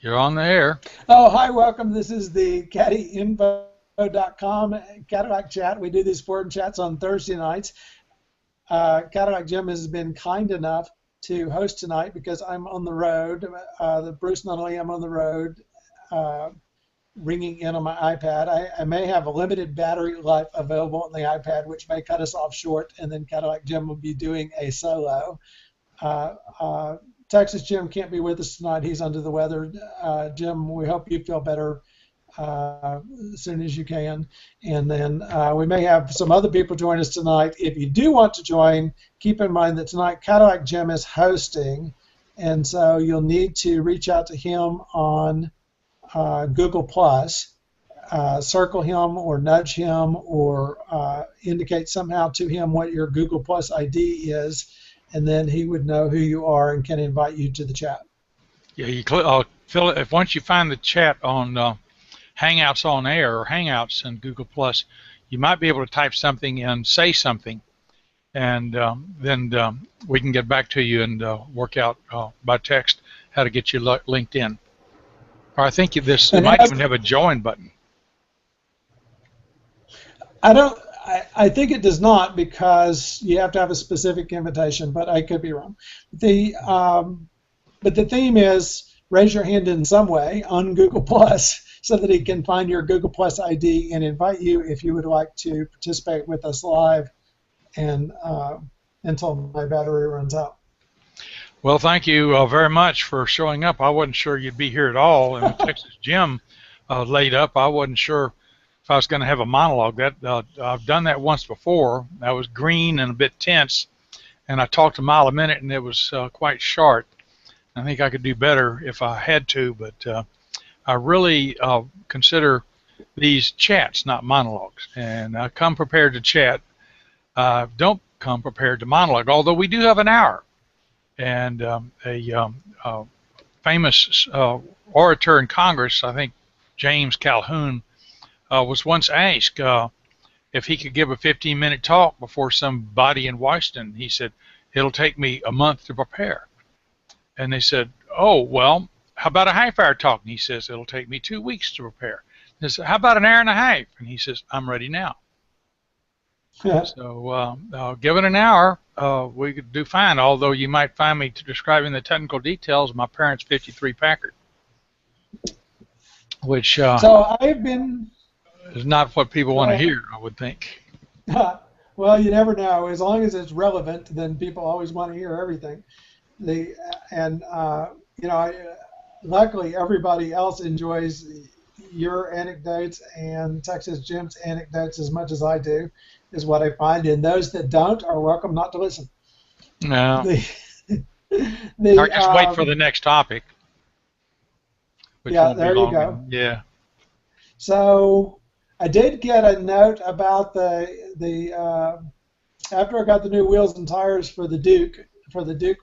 You're on the air. Oh, hi, welcome. This is the Caddyinfo.com Cadillac chat. We do these forum chats on Thursday nights. Cadillac Jim has been kind enough to host tonight because I'm on the road. Bruce, not only I'm on the road, ringing in on my iPad. I may have a limited battery life available on the iPad, which may cut us off short, and then Cadillac Jim will be doing a solo. Texas Jim can't be with us tonight. He's under the weather. Jim, we hope you feel better as soon as you can. And then we may have some other people join us tonight. If you do want to join, keep in mind that tonight Cadillac Jim is hosting, and so you'll need to reach out to him on Google+, circle him or nudge him or indicate somehow to him what your Google+ ID is, and then he would know who you are and can invite you to the chat. Yeah, you fill it. Once you find the chat on Hangouts on Air or Hangouts in Google+, you might be able to type something and say something, and then we can get back to you and work out by text how to get you linked in. Or I think it might even have a join button. I think it does not, because you have to have a specific invitation, but I could be wrong. But the theme is raise your hand in some way on Google+, so that he can find your Google+ ID and invite you if you would like to participate with us live and until my battery runs out. Well, thank you very much for showing up. I wasn't sure you'd be here at all, and with Texas Jim laid up, I wasn't sure if I was going to have a monologue. I've done that once before. I was green and a bit tense, and I talked a mile a minute, and it was quite short. I think I could do better if I had to, but I really consider these chats, not monologues, and I come prepared to chat. Don't come prepared to monologue, although we do have an hour. And a famous orator in Congress, I think James Calhoun, was once asked if he could give a 15-minute talk before somebody in Washington. He said, "It'll take me a month to prepare." And they said, "Oh, well, how about a half-hour talk?" And he says, "It'll take me 2 weeks to prepare." They said, "How about an hour and a half?" And he says, "I'm ready now." Yeah. So given an hour, we could do fine, although you might find me describing the technical details of my parents' 53 Packard, which so I've been is not what people want to hear, I would think. Well, you never know. As long as it's relevant, then people always want to hear everything. Luckily everybody else enjoys your anecdotes and Texas Jim's anecdotes as much as I do, is what I find. And those that don't are welcome not to listen. No. Or just wait for the next topic. Yeah, there you go. Yeah. So I did get a note about after I got the new wheels and tires for the Duke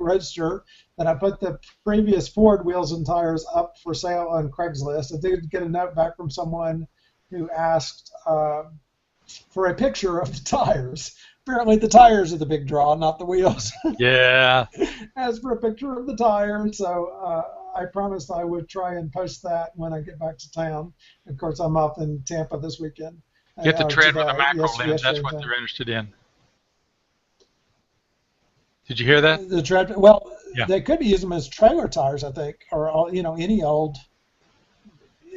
Roadster, that I put the previous Ford wheels and tires up for sale on Craigslist. I did get a note back from someone who asked for a picture of the tires. Apparently the tires are the big draw, not the wheels. Yeah. Asked for a picture of the tires, so I promised I would try and post that when I get back to town. Of course, I'm off in Tampa this weekend. Get the tread with the macro lens. That's what they're interested in. Did you hear that? The tread. Well, yeah. They could be using them as trailer tires, I think, or any old.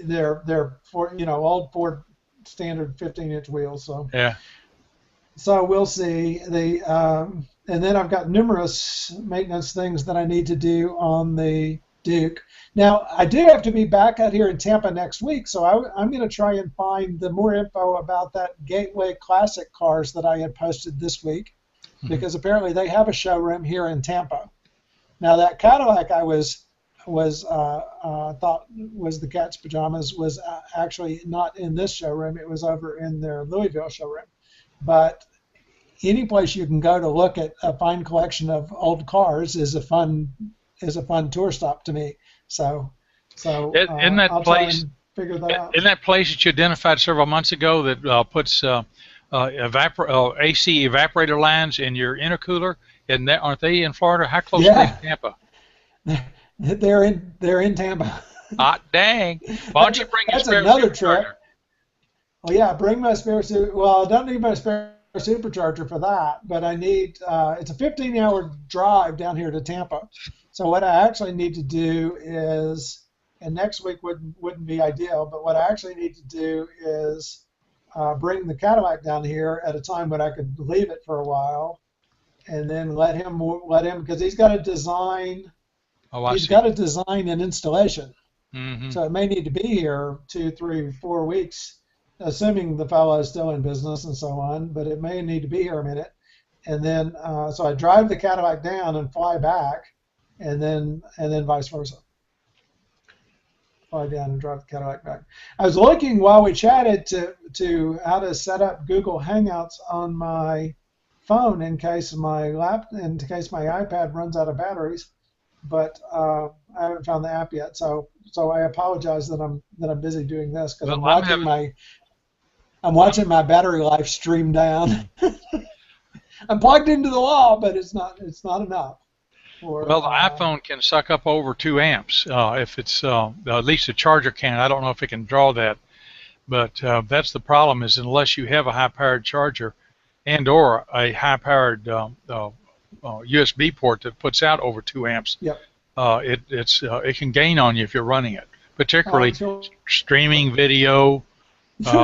They're for old Ford standard 15-inch wheels. So yeah. So we'll see. And then I've got numerous maintenance things that I need to do on the Duke. Now, I do have to be back out here in Tampa next week, so I'm going to try and find the more info about that Gateway Classic cars that I had posted this week, because apparently they have a showroom here in Tampa. Now, that Cadillac I thought was the Cat's Pajamas was actually not in this showroom. It was over in their Louisville showroom. But any place you can go to look at a fine collection of old cars is a fun tour stop to me. So in that I'll place, try and figure that out. In that place that you identified several months ago that puts AC evaporator lines in your intercooler, aren't they in Florida? How close are they to Tampa? They're in Tampa. Hot dang. Why don't you bring your That's spare another trick. supercharger? Well, yeah, bring my spare well, I don't need my spare supercharger for that, but I need it's a 15-hour drive down here to Tampa. So what I actually need to do is, and next week wouldn't be ideal, but what I actually need to do is bring the Cadillac down here at a time when I could leave it for a while, and then let him because he's got to design. Oh, I He's see. got to design an installation. Mm-hmm. So it may need to be here 2, 3, 4 weeks, assuming the fellow is still in business and so on. But it may need to be here a minute, and then so I drive the Cadillac down and fly back, and then vice versa. Fly down and drive the Cadillac back. I was looking while we chatted to how to set up Google Hangouts on my phone in case my iPad runs out of batteries, but I haven't found the app yet. So I apologize that I'm busy doing this because Well, I'm watching my battery life stream down. I'm plugged into the wall, but it's not enough. Well, the iPhone can suck up over 2 amps if it's at least the charger can. I don't know if it can draw that, but that's the problem. Is unless you have a high-powered charger and or a high-powered USB port that puts out over 2 amps, Yep. It can gain on you if you're running it, particularly Sure. streaming video,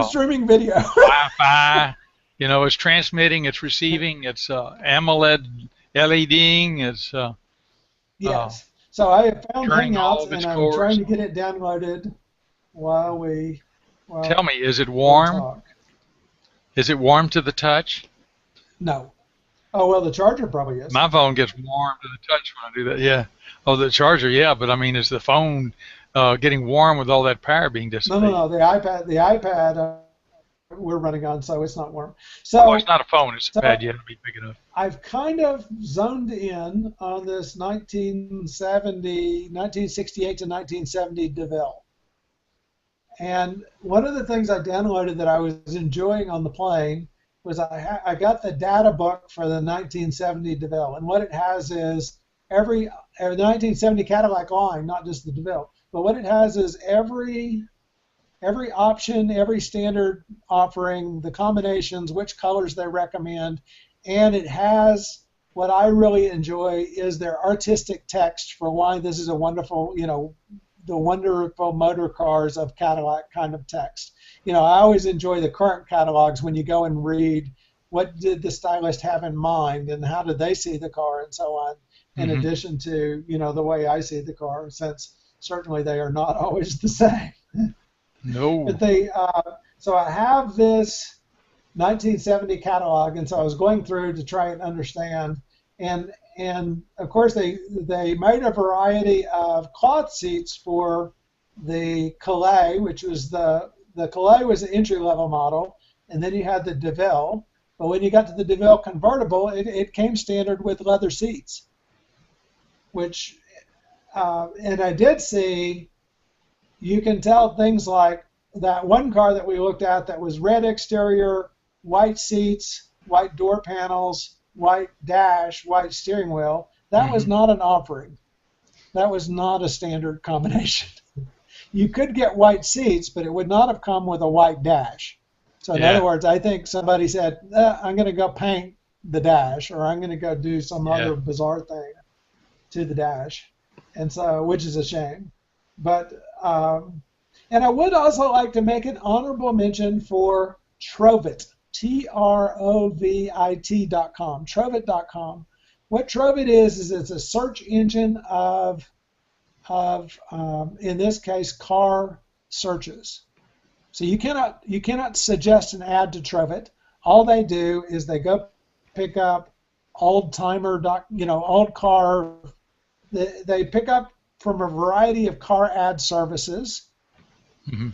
Streaming video. Wi-Fi. It's transmitting, it's receiving, it's AMOLED LEDing, it's Yes. So I have found turning all Hangouts, of its and I'm cores. trying to get it downloaded while we Tell me, is it warm? talk. Is it warm to the touch? No. Oh, well, the charger probably is. My phone gets warm to the touch when I do that. Yeah. Oh, the charger, yeah. But I mean, is the phone getting warm with all that power being dissipated? No. The iPad we're running on, so it's not warm. So it's not a phone. It's a pad. You have to be big enough. I've kind of zoned in on this 1968 to 1970 DeVille. And one of the things I downloaded that I was enjoying on the plane was I got the data book for the 1970 DeVille. And what it has is the 1970 Cadillac line, not just the DeVille, but what it has is every option, every standard offering, the combinations, which colors they recommend, and it has what I really enjoy is their artistic text for why this is a wonderful, the wonderful motor cars of Cadillac kind of text. I always enjoy the current catalogs when you go and read what did the stylist have in mind and how did they see the car and so on, in addition to, the way I see the car, since certainly they are not always the same. No. But so I have this 1970 catalog, and so I was going through to try and understand, and of course they made a variety of cloth seats for the Calais, which was the Calais was the entry-level model, and then you had the DeVille. But when you got to the DeVille convertible, it came standard with leather seats, which and I did see. You can tell things like that one car that we looked at that was red exterior, white seats, white door panels, white dash, white steering wheel. That was not an offering. That was not a standard combination. You could get white seats, but it would not have come with a white dash. So in other words, I think somebody said, I'm going to go paint the dash, or I'm going to go do some other bizarre thing to the dash, and so which is a shame. But and I would also like to make an honorable mention for Trovit, Trovit.com, Trovit.com. What Trovit is it's a search engine of in this case car searches. So you cannot suggest an ad to Trovit. All they do is they go pick up old car. They pick up from a variety of car ad services.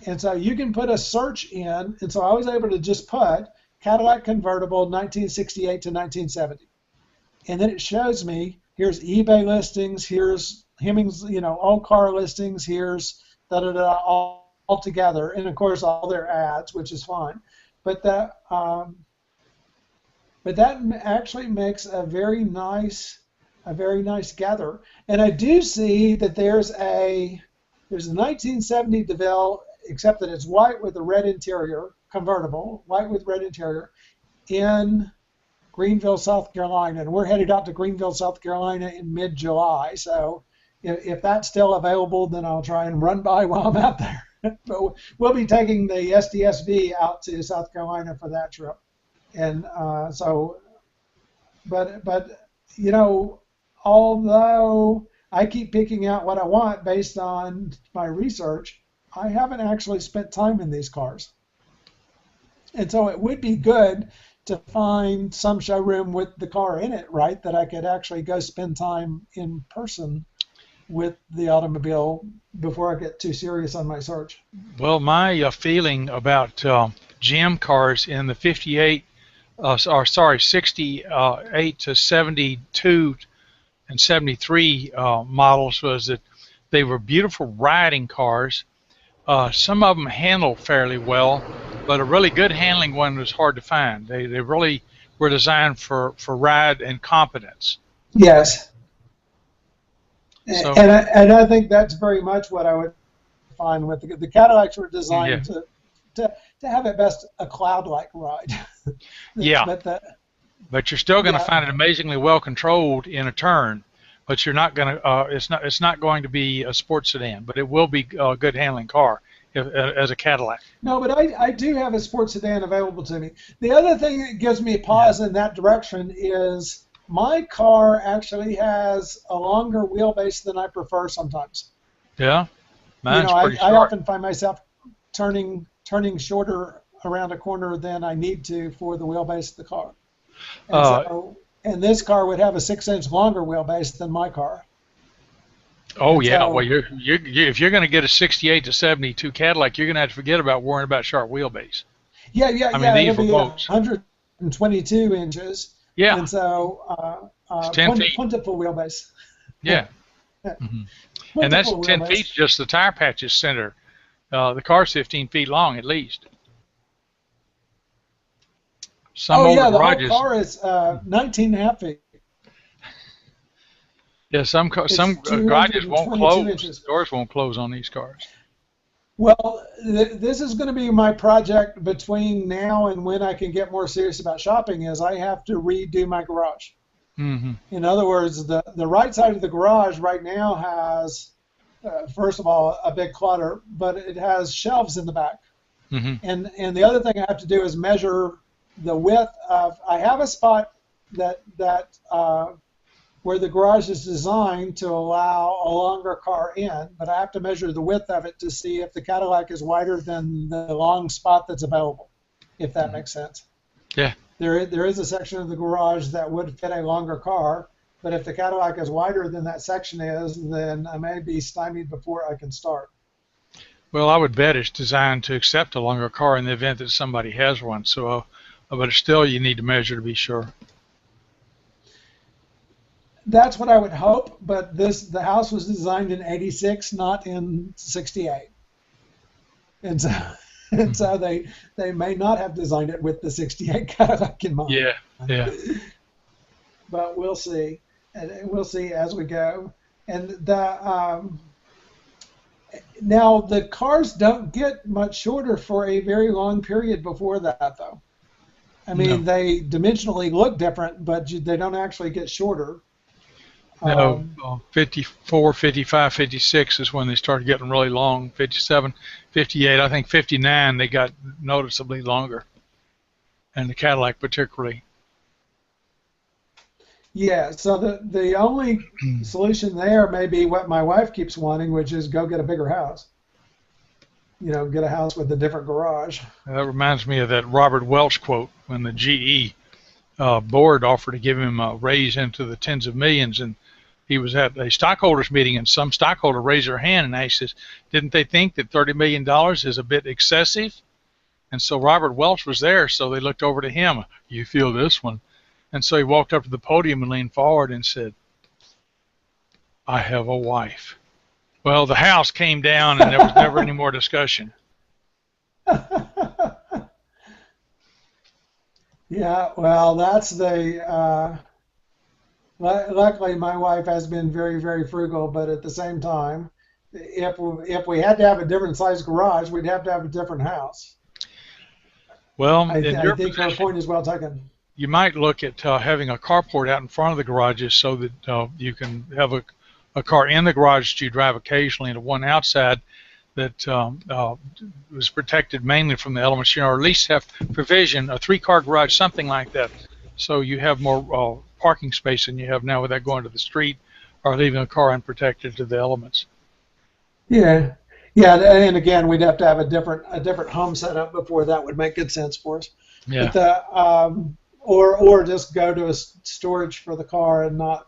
And so you can put a search in, and so I was able to just put Cadillac convertible 1968 to 1970. And then it shows me, here's eBay listings, here's Hemmings, all car listings, here's all together, and of course all their ads, which is fine. But that actually makes a very nice gather. And I do see that there's a There's a 1970 DeVille, except that it's white with a red interior, convertible, white with red interior, in Greenville, South Carolina. And we're headed out to Greenville, South Carolina in mid-July. So if that's still available, then I'll try and run by while I'm out there. But we'll be taking the SDSV out to South Carolina for that trip. And but you know, although I keep picking out what I want based on my research, I haven't actually spent time in these cars. And so it would be good to find some showroom with the car in it, right, that I could actually go spend time in person with the automobile before I get too serious on my search. Well, my feeling about GM cars in the 68 to 72 and 73 models was that they were beautiful riding cars. Some of them handled fairly well, but a really good handling one was hard to find. They really were designed for ride and competence. Yes. So, and I think that's very much what I would find with the Cadillacs were designed to have at best a cloud-like ride. Yeah. But you're still going to find it amazingly well controlled in a turn. But you're not going to. It's not going to be a sports sedan, but it will be a good handling car as a Cadillac. No, but I do have a sports sedan available to me. The other thing that gives me a pause in that direction is my car actually has a longer wheelbase than I prefer sometimes. Yeah, mine's pretty I short. often find myself turning shorter around a corner than I need to for the wheelbase of the car. And this car would have a 6-inch longer wheelbase than my car. Oh, and yeah. So, well, if you're going to get a 68 to 72 Cadillac, you're going to have to forget about worrying about sharp wheelbase. Yeah. I mean, these were boats. 122 inches. Yeah. And so, 10 feet. Plentiful wheelbase. Yeah. Mm-hmm. And that's 10 feet just the tire patches center. The car's 15 feet long at least. The whole car is 19 and a half feet. Yeah, some garages won't close. Inches. Doors won't close on these cars. Well, this is going to be my project between now and when I can get more serious about shopping. Is I have to redo my garage. Mm-hmm. In other words, the right side of the garage right now has, first of all, a big clutter, but it has shelves in the back. Mm-hmm. And the other thing I have to do is measure the width of. I have a spot that where the garage is designed to allow a longer car in, but I have to measure the width of it to see if the Cadillac is wider than the long spot that's available, if that makes sense. Yeah. There is a section of the garage that would fit a longer car, but if the Cadillac is wider than that section is, then I may be stymied before I can start. Well, I would bet it's designed to accept a longer car in the event that somebody has one. So, but still, you need to measure to be sure. That's what I would hope, but the house was designed in '86, not in '68, and so they may not have designed it with the '68 Cadillac in mind. Yeah. But we'll see, and we'll see as we go. And now the cars don't get much shorter for a very long period before that, though. I mean, they dimensionally look different, but they don't actually get shorter. No, 54, 55, 56 is when they started getting really long. 57, 58, I think 59 they got noticeably longer, and the Cadillac particularly. Yeah, so the only solution there may be what my wife keeps wanting, which is go get a bigger house. Get a house with a different garage. That reminds me of that Robert Welch quote when the GE board offered to give him a raise into the tens of millions, and he was at a stockholders meeting, and some stockholder raised their hand and asked us, didn't they think that $30 million is a bit excessive? And so Robert Welch was there, so they looked over to him. You feel this one? And so he walked up to the podium and leaned forward and said, I have a wife. Well, the house came down, and there was never any more discussion. Yeah, well, that's the. Luckily, my wife has been very, very frugal, but at the same time, if we had to have a different size garage, we'd have to have a different house. Well, I in your think your position, point is well taken. you might look at having a carport out in front of the garages so that you can have a car in the garage that you drive occasionally and one outside that was protected mainly from the elements, or at least have provision, a three-car garage, something like that, so you have more parking space than you have now without going to the street or leaving a car unprotected to the elements. Yeah, yeah, and again, we'd have to have a different home setup before that would make good sense for us. Yeah. But or just go to a storage for the car and not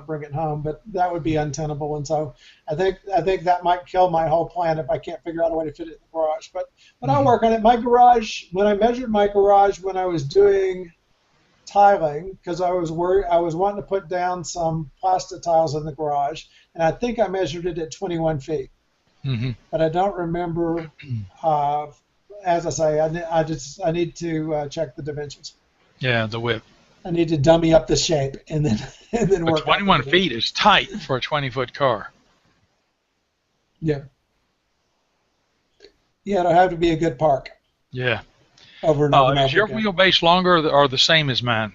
bring it home. But that would be untenable, and so I think that might kill my whole plan if I can't figure out a way to fit it in the garage. But I'll work on it. My garage, when I measured my garage when I was doing tiling, because I was wanting to put down some plastic tiles in the garage, and I think I measured it at 21 feet. Mm-hmm. But I don't remember. As I say, I need to check the dimensions. Yeah, the width. I need to dummy up the shape and then But work. 21 feet is tight for a 20-foot car. Yeah. Yeah, it'll have to be a good park. Yeah. Over and over. Is your wheelbase longer or the same as mine?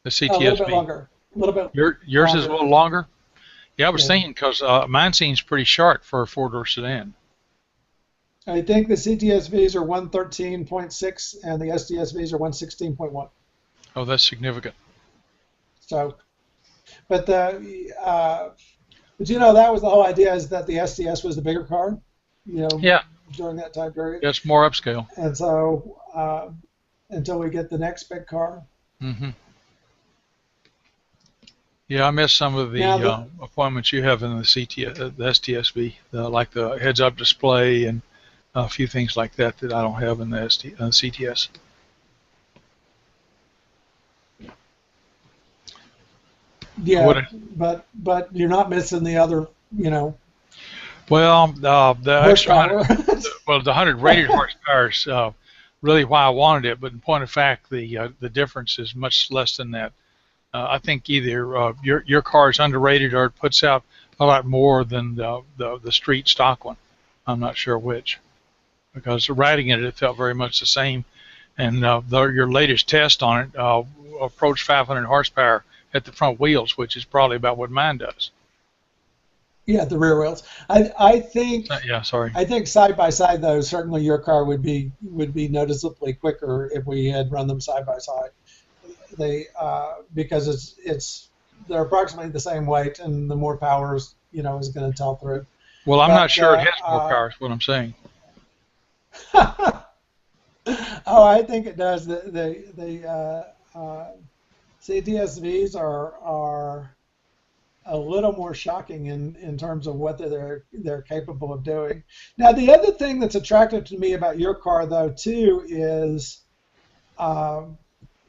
The CTSV. A little bit longer. A little bit. Yours longer. is a little longer. Yeah, I was thinking because mine seems pretty short for a four-door sedan. I think the CTSVs are 113.6 and the STSVs are 116.1. Oh, that's significant. So, but that was the whole idea, is that the STS was the bigger car, Yeah. during that time period. That's more upscale. And so until we get the next big car. Mm-hmm. Yeah, I missed some of the appointments you have in the STSV, like the heads-up display and a few things like that I don't have in the CTS. Yeah, but you're not missing the other, Well, the extra horsepower. 100, the 100 rated horsepower is really why I wanted it. But in point of fact, the difference is much less than that. I think either your car is underrated or it puts out a lot more than the street stock one. I'm not sure which, because riding it felt very much the same. And your latest test on it approached 500 horsepower at the front wheels, which is probably about what mine does. Yeah, the rear wheels. I think. Yeah, sorry. I think side by side, though, certainly your car would be noticeably quicker if we had run them side by side. Because they're approximately the same weight, and the more power is going to tell through. Well, I'm not sure it has more power. Is what I'm saying. Oh, I think it does. The CTSVs are a little more shocking in terms of what they're capable of doing. Now, the other thing that's attractive to me about your car, though, too, is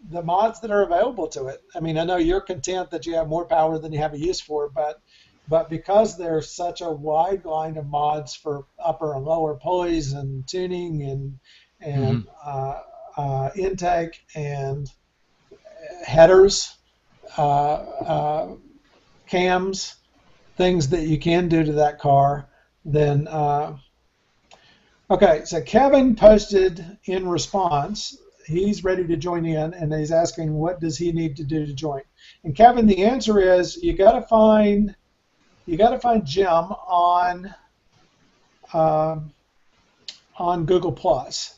the mods that are available to it. I mean, I know you're content that you have more power than you have a use for, but because there's such a wide line of mods for upper and lower pulleys and tuning and intake and headers, cams, things that you can do to that car, then okay, so Kevin posted in response, he's ready to join in, and he's asking what does he need to do to join. And Kevin, the answer is you got to find Jim on Google Plus.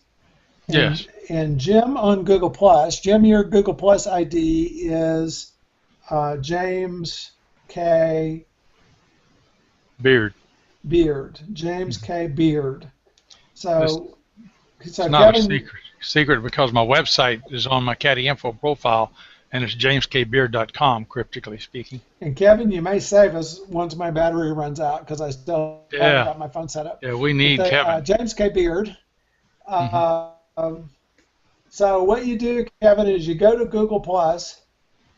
Yes. And Jim on Google Plus, Jim, your Google Plus ID is James K. Beard. James K. Beard. So it's not Kevin, a secret because my website is on my Caddyinfo profile, and it's jameskbeard.com, cryptically speaking. And Kevin, you may save us once my battery runs out, because I still haven't got my phone set up. Yeah, we need Kevin. James K. Beard. So what you do, Kevin, is you go to Google Plus,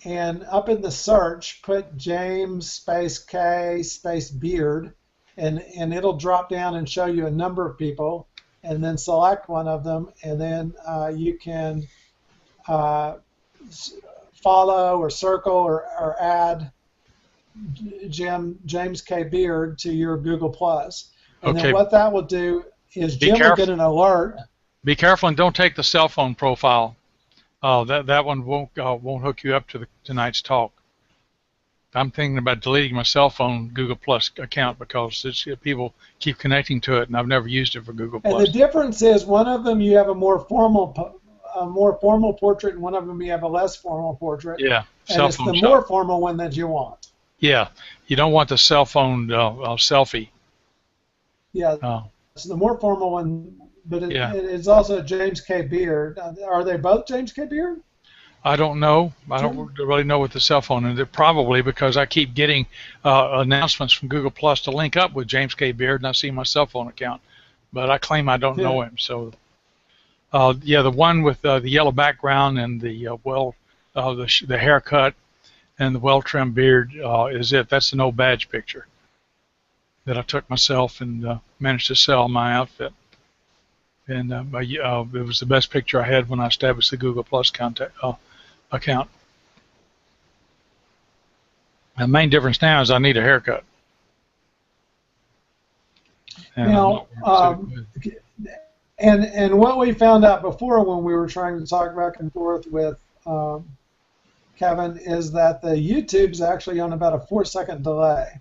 and up in the search, put James space K space Beard, and it'll drop down and show you a number of people, and then select one of them, and then you can follow or circle or add James K. Beard to your Google Plus, and Okay. then what that will do is Be Jim will careful. get an alert. Be careful and don't take the cell phone profile. That one won't hook you up to tonight's talk. I'm thinking about deleting my cell phone Google Plus account because people keep connecting to it, and I've never used it for Google And Plus. the difference is one of them you have a more formal portrait, and one of them you have a less formal portrait. Yeah, and cell it's phone the shot. more formal one that you want. Yeah, you don't want the cell phone selfie. Yeah, it's the more formal one, but Yeah. it's also James K. Beard. Are they both James K. Beard? I don't know. I don't really know what the cell phone is. Probably because I keep getting announcements from Google Plus to link up with James K. Beard, and I see my cell phone account, but I claim I don't know him. So, yeah, the one with the yellow background and the the haircut and the well-trimmed beard is it. That's an old badge picture that I took myself and managed to sell my outfit. And it was the best picture I had when I established the Google Plus account. The main difference now is I need a haircut. And Now, and what we found out before when we were trying to talk back and forth with Kevin is that the YouTube's actually on about a 4-second delay.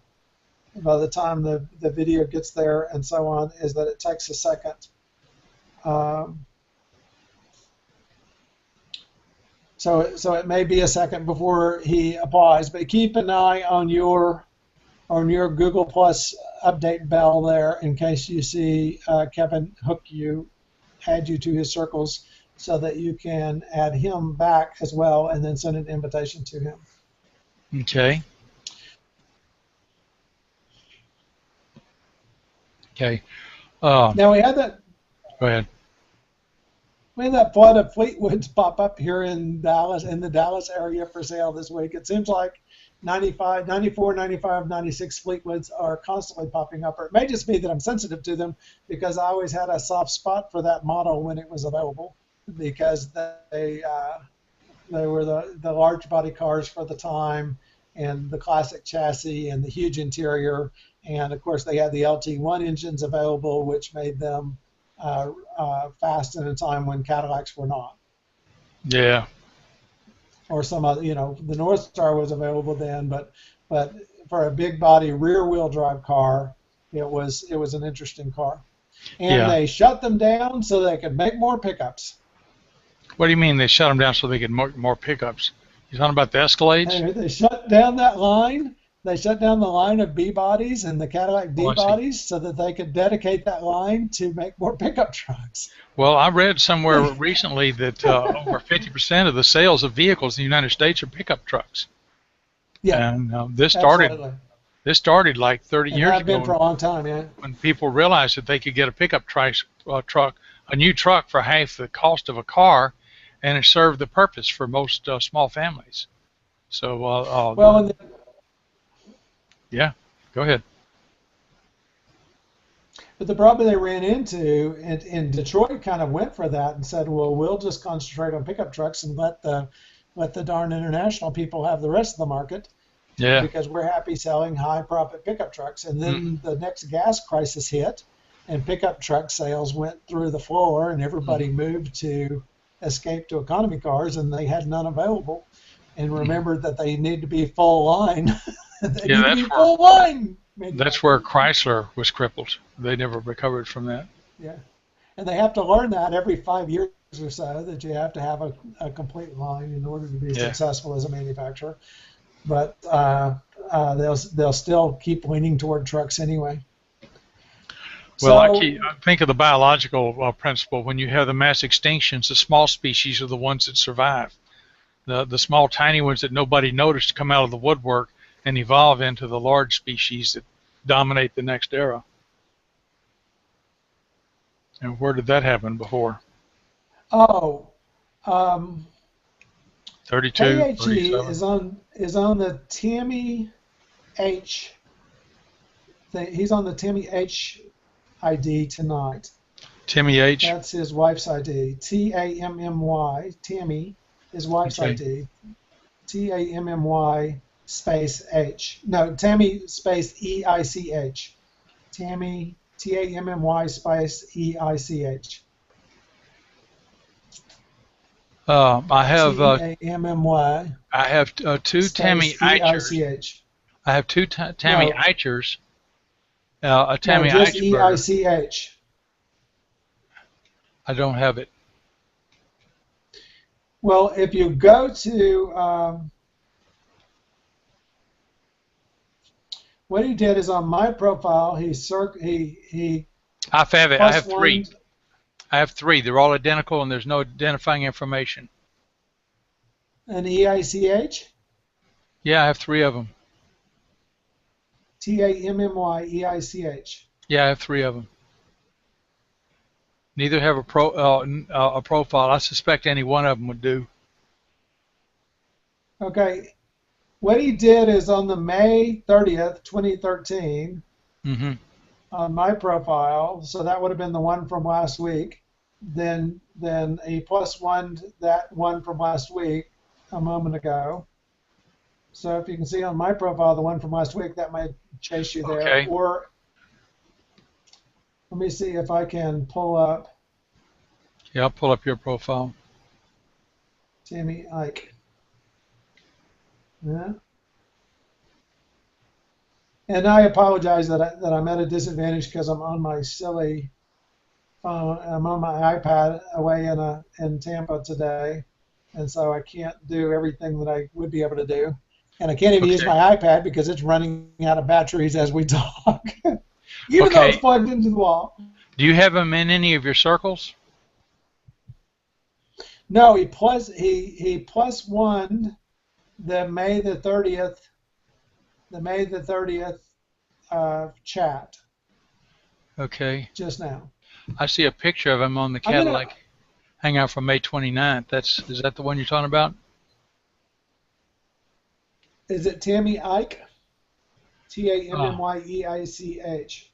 By the time the video gets there and so on, is that it takes a second. So it may be a second before he applies, but keep an eye on your Google Plus update bell there in case you see Kevin add you to his circles, so that you can add him back as well and then send an invitation to him. Okay. Okay. Now we had that. Go ahead. We had that flood of Fleetwoods pop up here in Dallas, in the Dallas area for sale this week. It seems like 94, 95, 96 Fleetwoods are constantly popping up. Or it may just be that I'm sensitive to them because I always had a soft spot for that model when it was available, because they were the large body cars for the time, and the classic chassis and the huge interior. And of course, they had the LT1 engines available, which made them fast in a time when Cadillacs were not. Yeah. Or some other, the North Star was available then, but for a big body rear wheel drive car, it was an interesting car. And they shut them down so they could make more pickups. What do you mean they shut them down so they could make more pickups? You talking about the Escalades? They shut down that line. They shut down the line of B bodies and the Cadillac D bodies so that they could dedicate that line to make more pickup trucks. Well, I read somewhere recently that over 50% of the sales of vehicles in the United States are pickup trucks. Yeah, and this started like 30 years ago. Been for a long time, yeah. When people realized that they could get a pickup truck, a new truck for half the cost of a car, and it served the purpose for most small families. So, yeah, go ahead. But the problem they ran into, and Detroit kind of went for that and said, well, we'll just concentrate on pickup trucks and let the darn international people have the rest of the market. Yeah. Because we're happy selling high profit pickup trucks. And then the next gas crisis hit, and pickup truck sales went through the floor, and everybody moved to escape to economy cars, and they had none available. And remembered that they need to be full line. Full line. That's where Chrysler was crippled. They never recovered from that. Yeah, and they have to learn that every 5 years or so, that you have to have a complete line in order to be successful as a manufacturer. But they'll still keep leaning toward trucks anyway. Well, I think of the biological principle. When you have the mass extinctions, the small species are the ones that survive. The small, tiny ones that nobody noticed come out of the woodwork and evolve into the large species that dominate the next era. And where did that happen before? 32, KHE 37. is on the Tammy H thing. He's on the Tammy H ID tonight. Timmy H? That's his wife's ID. Tammy, Tammy, his wife's ID. Tammy space H. No, Tammy space E-I-C-H. Tammy, T-A-M-M-Y space E-I-C-H. I have T-A-M-M-Y two Tammy space Eichers. E-I-C-H. I have two Tammy Eichers. A Tammy No, just Eichberger. E-I-C-H. I don't have it. Well, if you go to what he did is on my profile, he I have it. I have three. +1. I have three. They're all identical, and there's no identifying information. An E-I-C-H? Yeah, I have three of them. T-A-M-M-Y-E-I-C-H. Yeah, I have three of them. Neither have a profile. I suspect any one of them would do. Okay. What he did is on the May 30th, 2013, on my profile, so that would have been the one from last week, then he +1 that one from last week a moment ago. So if you can see on my profile the one from last week, that might chase you there. Okay. Or let me see if I can pull up Yeah, I'll pull up your profile. Tammy Ike. Yeah. And I apologize that I'm at a disadvantage because I'm on my silly phone. I'm on my iPad away in Tampa today, and so I can't do everything that I would be able to do. And I can't even use my iPad because it's running out of batteries as we talk, even though it's plugged into the wall. Do you have him in any of your circles? No, he +1 the May the 30th chat. Okay. Just now. I see a picture of him on the Cadillac hangout from May 29th. Is that the one you're talking about? Is it Tammy Ike? T-A-M-M-Y-E-I-C-H.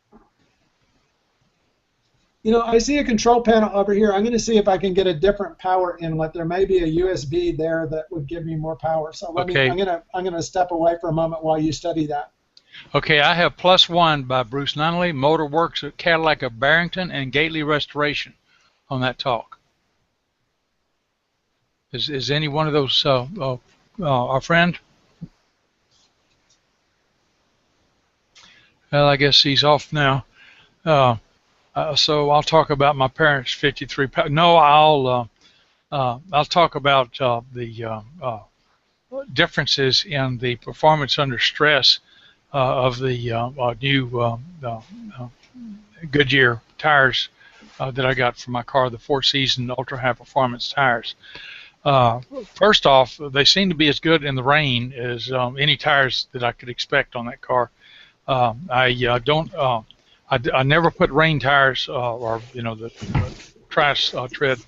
You know, I see a control panel over here. I'm going to see if I can get a different power inlet. There may be a USB there that would give me more power. So I'm going to step away for a moment while you study that. Okay, I have +1 by Bruce Nunley, Motor Works at Cadillac of Barrington, and Gately Restoration on that talk. Is any one of those our friend? Well, I guess he's off now. So I'll talk about my parents' 53. No, I'll talk about the differences in the performance under stress of the new Goodyear tires that I got for my car, the 4-season ultra high performance tires. First off, they seem to be as good in the rain as any tires that I could expect on that car. I never put rain tires or the trash tread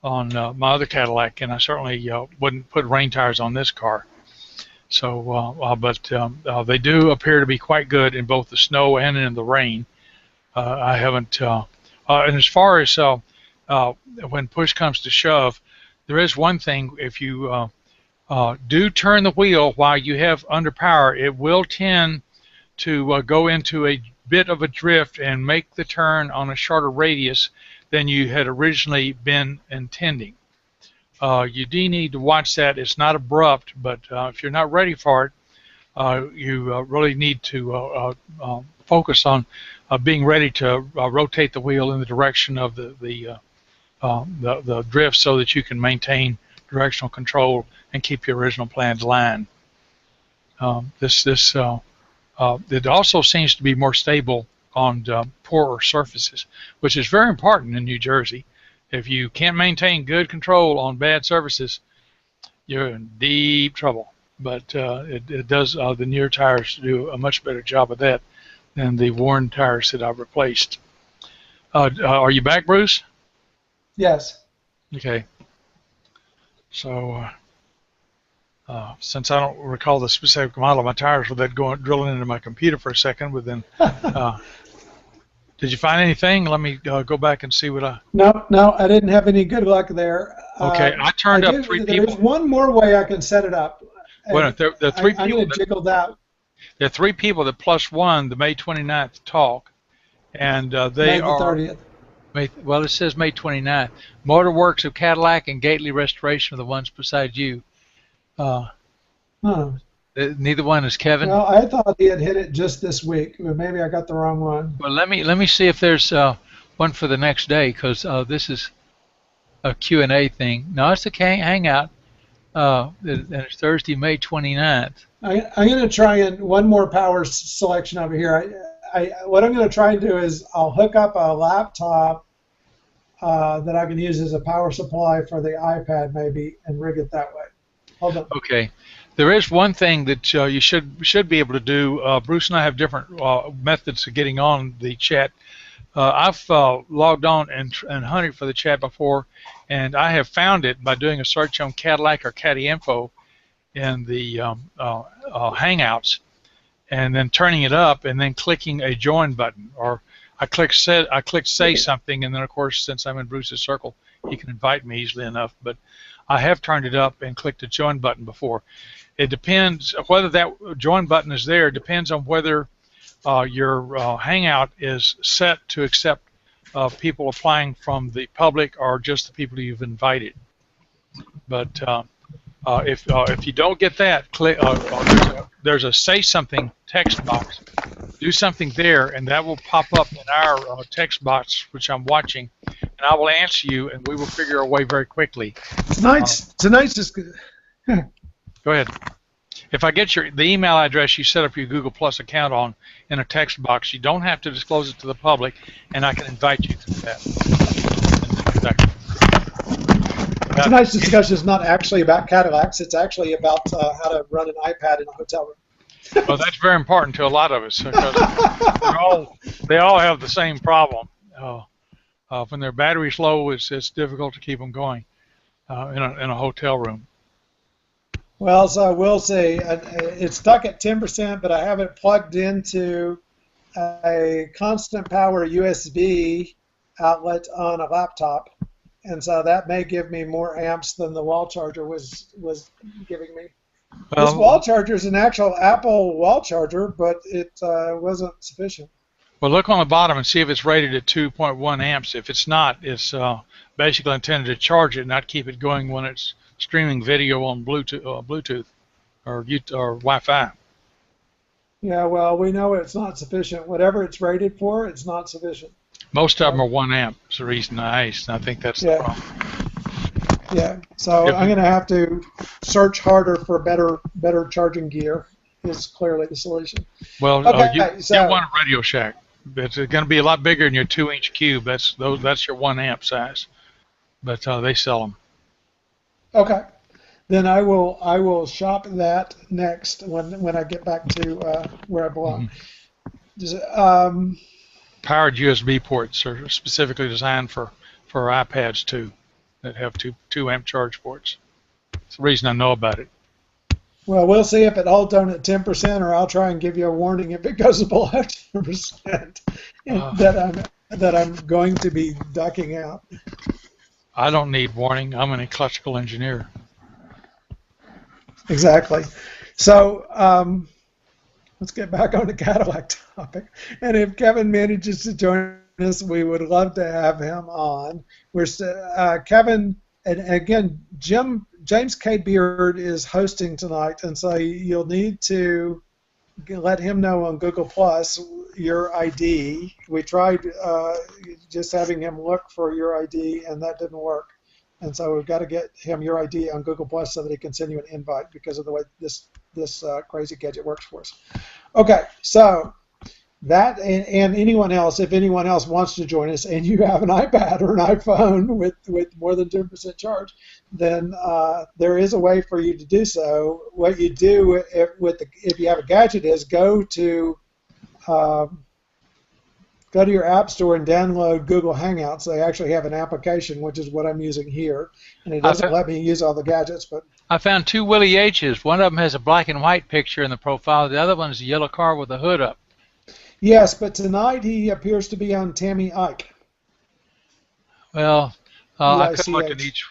on my other Cadillac, and I certainly wouldn't put rain tires on this car. So, but they do appear to be quite good in both the snow and in the rain. I haven't, and as far as when push comes to shove, there is one thing: if you do turn the wheel while you have under power, it will tend to go into a bit of a drift and make the turn on a shorter radius than you had originally been intending. You do need to watch that. It's not abrupt, but if you're not ready for it, you really need to focus on being ready to rotate the wheel in the direction of the drift so that you can maintain directional control and keep your original planned line. It also seems to be more stable on poorer surfaces, which is very important in New Jersey. If you can't maintain good control on bad surfaces, you're in deep trouble. But it does, the newer tires do a much better job of that than the worn tires that I've replaced. Are you back, Bruce? Yes. Okay. So since I don't recall the specific model of my tires without drilling into my computer for a second, but then did you find anything? Let me go back and see what I... No, I didn't have any good luck there. Okay, I turned up 3 people. There's one more way I can set it up. Well, there are three I'm people going to jiggle that. there are three people that plus one the May 29th talk, and they May the are 30th. Well, it says May 29th. Motorworks of Cadillac and Gately Restoration are the ones beside you. Uh, Huh. Neither one is Kevin. Well, I thought he had hit it just this week, but maybe I got the wrong one. Well, let me see if there's one for the next day, because this is a Q&A thing. No, it's a hangout, and it's Thursday, May 29th. I'm going to try and one more power selection over here. What I'm going to try and do is I'll hook up a laptop that I can use as a power supply for the iPad maybe and rig it that way. Hold on. Okay. There is one thing that you should be able to do. Bruce and I have different methods of getting on the chat. I've logged on and hunted for the chat before, and I have found it by doing a search on Cadillac or Caddyinfo in the Hangouts, and then turning it up and then clicking a join button, or I click say something, and then of course, since I'm in Bruce's circle, he can invite me easily enough. But I have turned it up and clicked the join button before. It depends whether that join button is there. Depends on whether your Hangout is set to accept people applying from the public or just the people you've invited. But if you don't get that, click. There's a say something text box. Do something there, and that will pop up in our text box, which I'm watching, and I will answer you, and we will figure a way very quickly. Tonight's is good. Go ahead. If I get the email address you set up your Google Plus account on in a text box, you don't have to disclose it to the public, and I can invite you to that. Tonight's discussion is not actually about Cadillacs. It's actually about how to run an iPad in a hotel room. Well, that's very important to a lot of us, because they all have the same problem. When their battery's low, it's difficult to keep them going in a hotel room. Well, so I will say it's stuck at 10%, but I have it plugged into a constant power USB outlet on a laptop, and so that may give me more amps than the wall charger was giving me. This wall charger is an actual Apple wall charger, but it wasn't sufficient. Well, look on the bottom and see if it's rated at 2.1 amps. If it's not, it's basically intended to charge it, not keep it going when it's streaming video on Bluetooth or Wi-Fi. Yeah, well, we know it's not sufficient. Whatever it's rated for, it's not sufficient. Most of them are 1 amp. That's the reason I asked, and I think that's the problem. Yeah, so I'm going to have to search harder for better charging gear is clearly the solution. Well, okay, you want a Radio Shack. It's going to be a lot bigger than your 2-inch cube. That's your 1 amp size, but they sell them. Okay, then I will shop that next when I get back to where I belong. Mm-hmm. Powered USB ports are specifically designed for iPads too, that have two amp charge ports. That's the reason I know about it. Well, we'll see if it holds on at 10%, or I'll try and give you a warning if it goes below 10%, that I'm going to be ducking out. I don't need warning. I'm an electrical engineer. Exactly. So let's get back on the Cadillac topic. And if Kevin manages to join us, we would love to have him on. We're Kevin, and again, James K. Beard is hosting tonight, and so you'll need to let him know on Google Plus your ID. We tried just having him look for your ID, and that didn't work. And so we've got to get him your ID on Google Plus so that he can send you an invite because of the way this crazy gadget works for us. Okay, so that and anyone else, if anyone else wants to join us and you have an iPad or an iPhone with more than 10% charge, then there is a way for you to do so. What you do if you have a gadget is go to your App Store and download Google Hangouts. They actually have an application, which is what I'm using here, and it doesn't let me use all the gadgets. But I found 2 Willie H's. One of them has a black and white picture in the profile. The other one is a yellow car with a hood up. Yes, but tonight he appears to be on Tammy Ike. Well, I could look at each.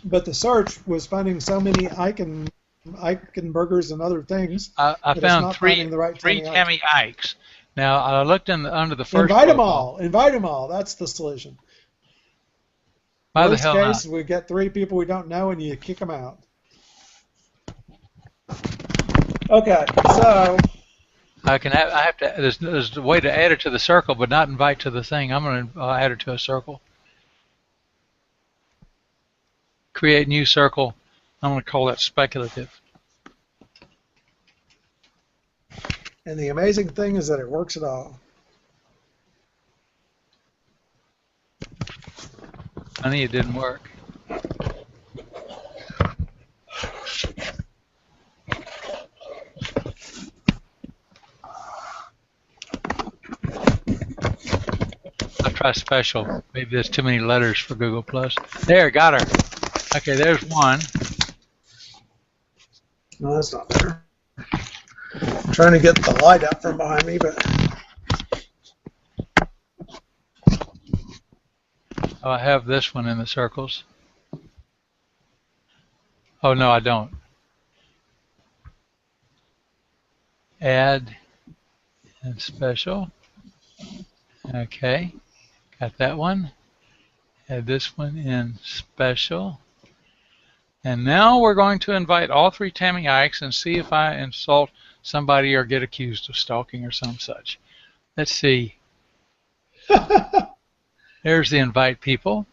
but the search was finding so many Eichenbergers and other things I that it's found not finding the right three Tammy Ike. Tammy Ikes. Now I looked under the first Invite them profile. all. Invite them all. That's the solution. Why the Worst hell not? case, we get 3 people we don't know, and you kick them out. Okay, so I have to. There's a way to add her to the circle, but not invite to the thing. I'm going to add her to a circle. Create new circle. I'm going to call that speculative. and the amazing thing is that it works at all. Honey, it didn't work. I'll try special. Maybe there's too many letters for Google Plus. There, got her. Okay, there's one. No, that's not there. I'm trying to get the light out from behind me, but Oh, I have this one in the circles. Oh, no, I don't. Add and special. Okay, got that one. Add this one in special. And now we're going to invite all 3 Tammy Ikes and see if I insult somebody or get accused of stalking or some such. Let's see. There's the invite people.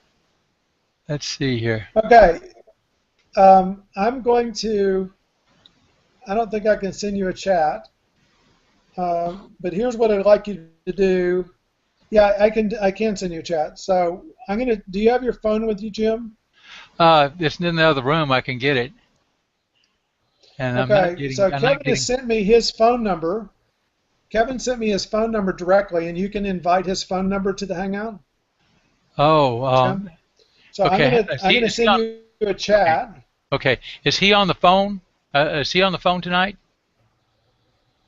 Let's see here. okay. I'm going to. I don't think I can send you a chat, but here's what I'd like you to do. Yeah, I can. I can send you a chat. So I'm gonna. Do you have your phone with you, Jim? It's in the other room. I can get it. And Okay. So Kevin has sent me his phone number. Kevin sent me his phone number directly, and you can invite his phone number to the Hangout. Oh, so okay. I'm gonna send you a chat. Okay. Is he on the phone? Is he on the phone tonight?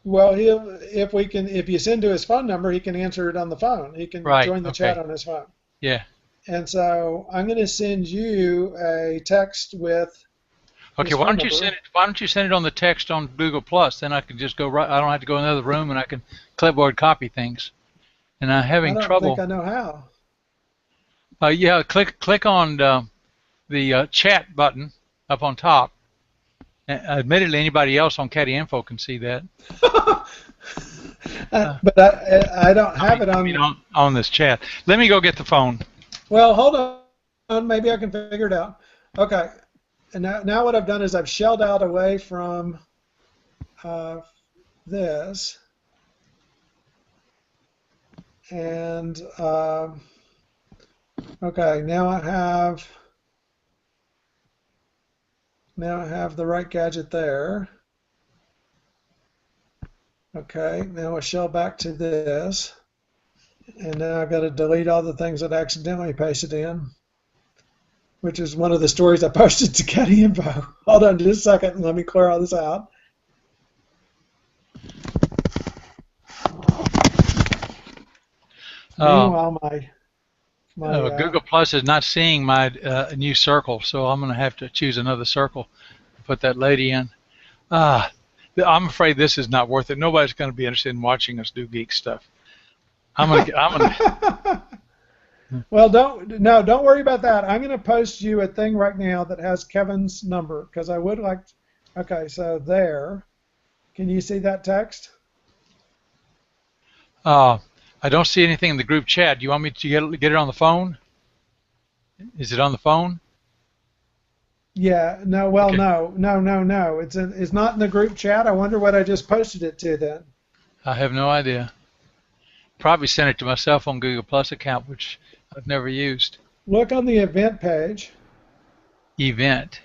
Well, if you send to his phone number, he can answer it on the phone. He can join the chat on his phone. Yeah. And so I'm going to send you a text with. Okay. Why don't you send it? Why don't you send it on the text on Google Plus? Then I can just go right. I don't have to go in another room, and I can clipboard copy things. And I'm having trouble. I don't think I know how. Yeah. Click on the chat button up on top. Admittedly, anybody else on Caddyinfo can see that. But I don't have it on this chat. Let me go get the phone. Well, hold on. Maybe I can figure it out. Okay. And now what I've done is I've shelled out away from this. And, okay, now I have the right gadget there. Okay, now I shell back to this. And now I've got to delete all the things that I accidentally pasted in, which is one of the stories I posted to Caddyinfo. Hold on just a second and let me clear all this out. Meanwhile, Google Plus is not seeing my new circle, so I'm going to have to choose another circle to put that lady in. I'm afraid this is not worth it. Nobody's going to be interested in watching us do geek stuff. Well, don't worry about that. I'm going to post you a thing right now that has Kevin's number because I would like. Okay, so there. Can you see that text? I don't see anything in the group chat. Do you want me to get it on the phone? Is it on the phone? Yeah. No. Well, okay. No. It's not in the group chat. I wonder what I just posted it to then. I have no idea. Probably sent it to my cell phone Google Plus account, which I've never used. Look on the event page. Event.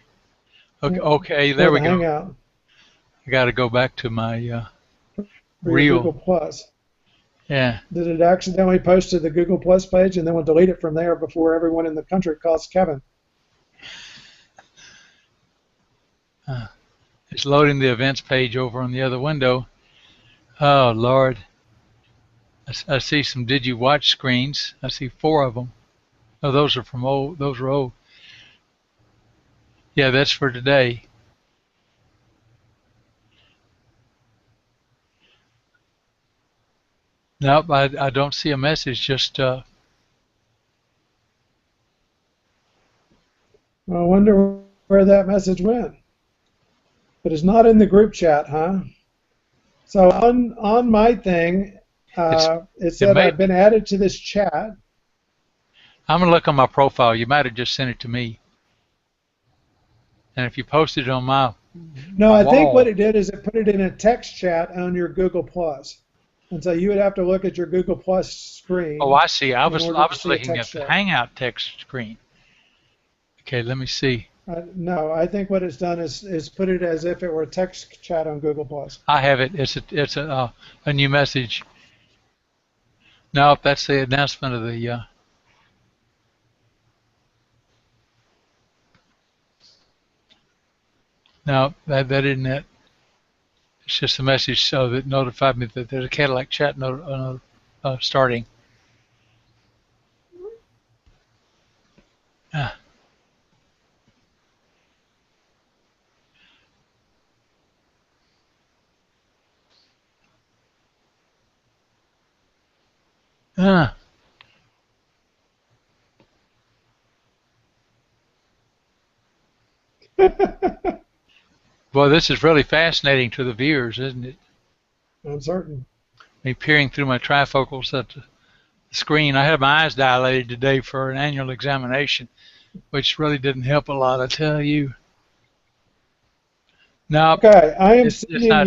Okay, there we go. Hangout. I got to go back to my real Google Plus. Yeah. Did it accidentally post to the Google Plus page and then we'll delete it from there before everyone in the country calls Kevin? It's loading the events page over on the other window. Oh, Lord. I see some did you watch screens. I see 4 of them. Oh, those are from old. Those are old. Yeah, that's for today. Nope, I don't see a message. Just I wonder where that message went. But it's not in the group chat, huh? So on my thing, it's it it said may. I've been added to this chat. I'm gonna look on my profile. You might have just sent it to me, and if you posted it on my No, I think what wall. it did is it put it in a text chat on your Google Plus. And so you would have to look at your Google Plus Oh, screen I see. I in was order I to was see a looking text at the chat. Hangout text screen. Okay, let me see. No, I think what it's done is put it as if it were a text chat on Google Plus. I have it. It's a new message. No, that's the announcement of the. No, that isn't it. It's just a message so that notified me that there's a Cadillac chat starting. Ah, ah. Well, this is really fascinating to the viewers, isn't it? I'm certain. Me peering through my trifocals at the screen. I had my eyes dilated today for an annual examination, which really didn't help a lot, I tell you. No, Okay, it's not.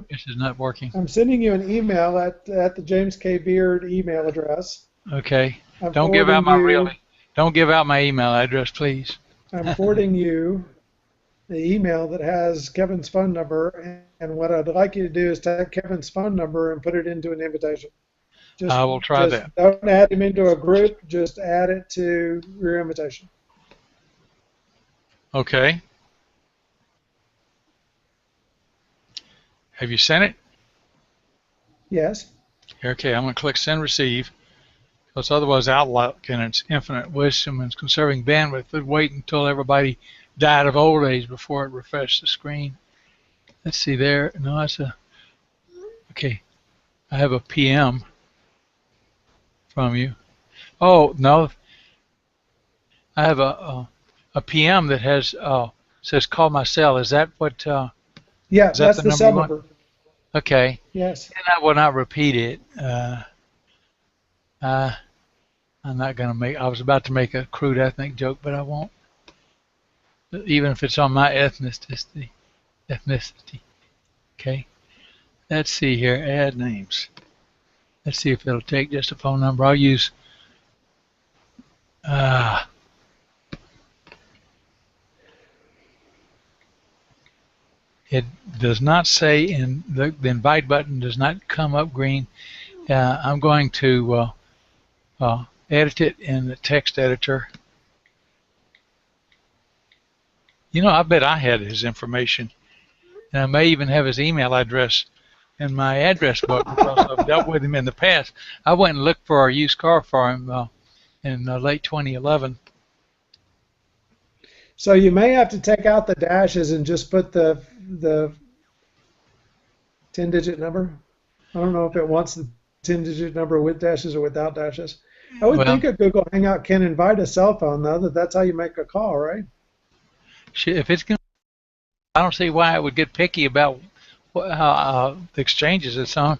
This is not working. I'm sending you an email at the James K. Beard email address. Okay. I'm Don't give out forwarding my you really. Don't give out my email address, please. I'm forwarding you the email that has Kevin's phone number, and what I'd like you to do is take Kevin's phone number and put it into an invitation. I Just will try just that. don't add him into a group, just add it to your invitation. Okay. Have you sent it? Yes. Okay, I'm going to click send receive because otherwise Outlook and its infinite wisdom and conserving bandwidth would wait until everybody died of old age before it refreshed the screen. Let's see there. No, that's a. Okay, I have a PM from you. Oh, no, I have a PM that has says call my cell. Is that what? Yeah, Is that that's the the number you cell want? number. Okay. Yes. And I will not repeat it. Uh, I'm not going to make. I was about to make a crude ethnic joke, but I won't. Even if it's on my ethnicity. Ethnicity. Okay. Let's see here. Add names. Let's see if it'll take just a phone number. I'll use. Uh, it does not say in the invite button does not come up green. I'm going to edit it in the text editor. You know, I bet I had his information, and I may even have his email address in my address book because I've dealt with him in the past. I went and looked for our used car for him in late 2011. So you may have to take out the dashes and just put the 10-digit number. I don't know if it wants the 10-digit number with dashes or without dashes. I would Well, think a Google Hangout can invite a cell phone, though, that's how you make a call, right? if it's going, I don't see why it would get picky about the exchanges it's on.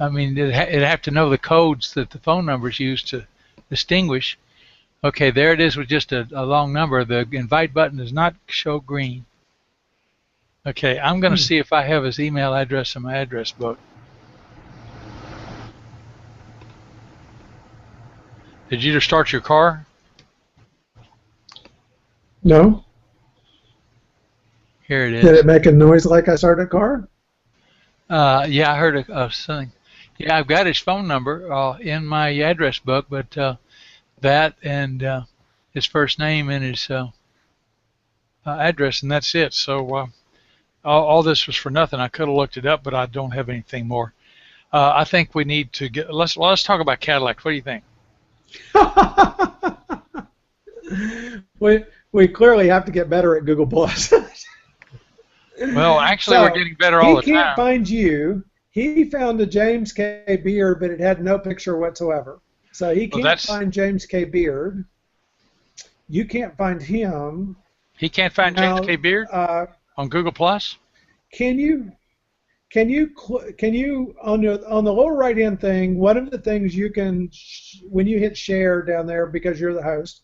I mean, it'd have to know the codes that the phone numbers use to distinguish. Okay, there it is with just a long number. The invite button does not show green. Okay, I'm going to Hmm. see if I have his email address in my address book. Did you just start your car? No? Here it Did is. it make a noise like I started a car? Yeah, I heard something. Yeah, I've got his phone number in my address book, but that and his first name and his address, and that's it. So all this was for nothing. I could have looked it up, but I don't have anything more. I think we need to get. Let's talk about Cadillacs. What do you think? we we clearly have to get better at Google Plus. Well, actually, we're So getting better all the he can't time. find you. He found a James K. Beard, but it had no picture whatsoever. So he Well, can't find James K. Beard. You can't find him. he can't find James Now, K. Beard on Google Plus. can you on the lower right hand thing? One of the things you can when you hit share down there because you're the host.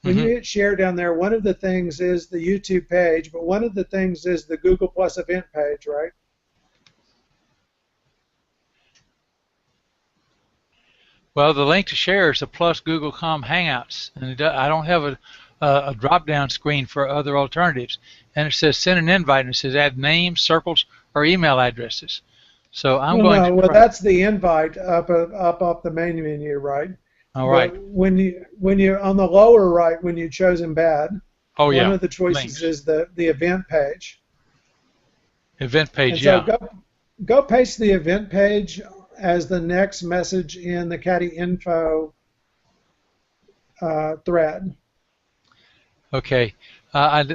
When you hit share down there, one of the things is the YouTube page, but one of the things is the Google Plus event page, right? Well, the link to share is the plus Google.com Hangouts, and I don't have a drop-down screen for other alternatives. And it says send an invite, and it says add names, circles, or email addresses. So I'm Well, going no, to well try. that's the invite up off the main menu, right? All right. But when you on the lower right, when you chose embed, Oh one yeah. of the choices Links. is the event page. Event page. And so Yeah. go paste the event page as the next message in the Caddyinfo thread. Okay. And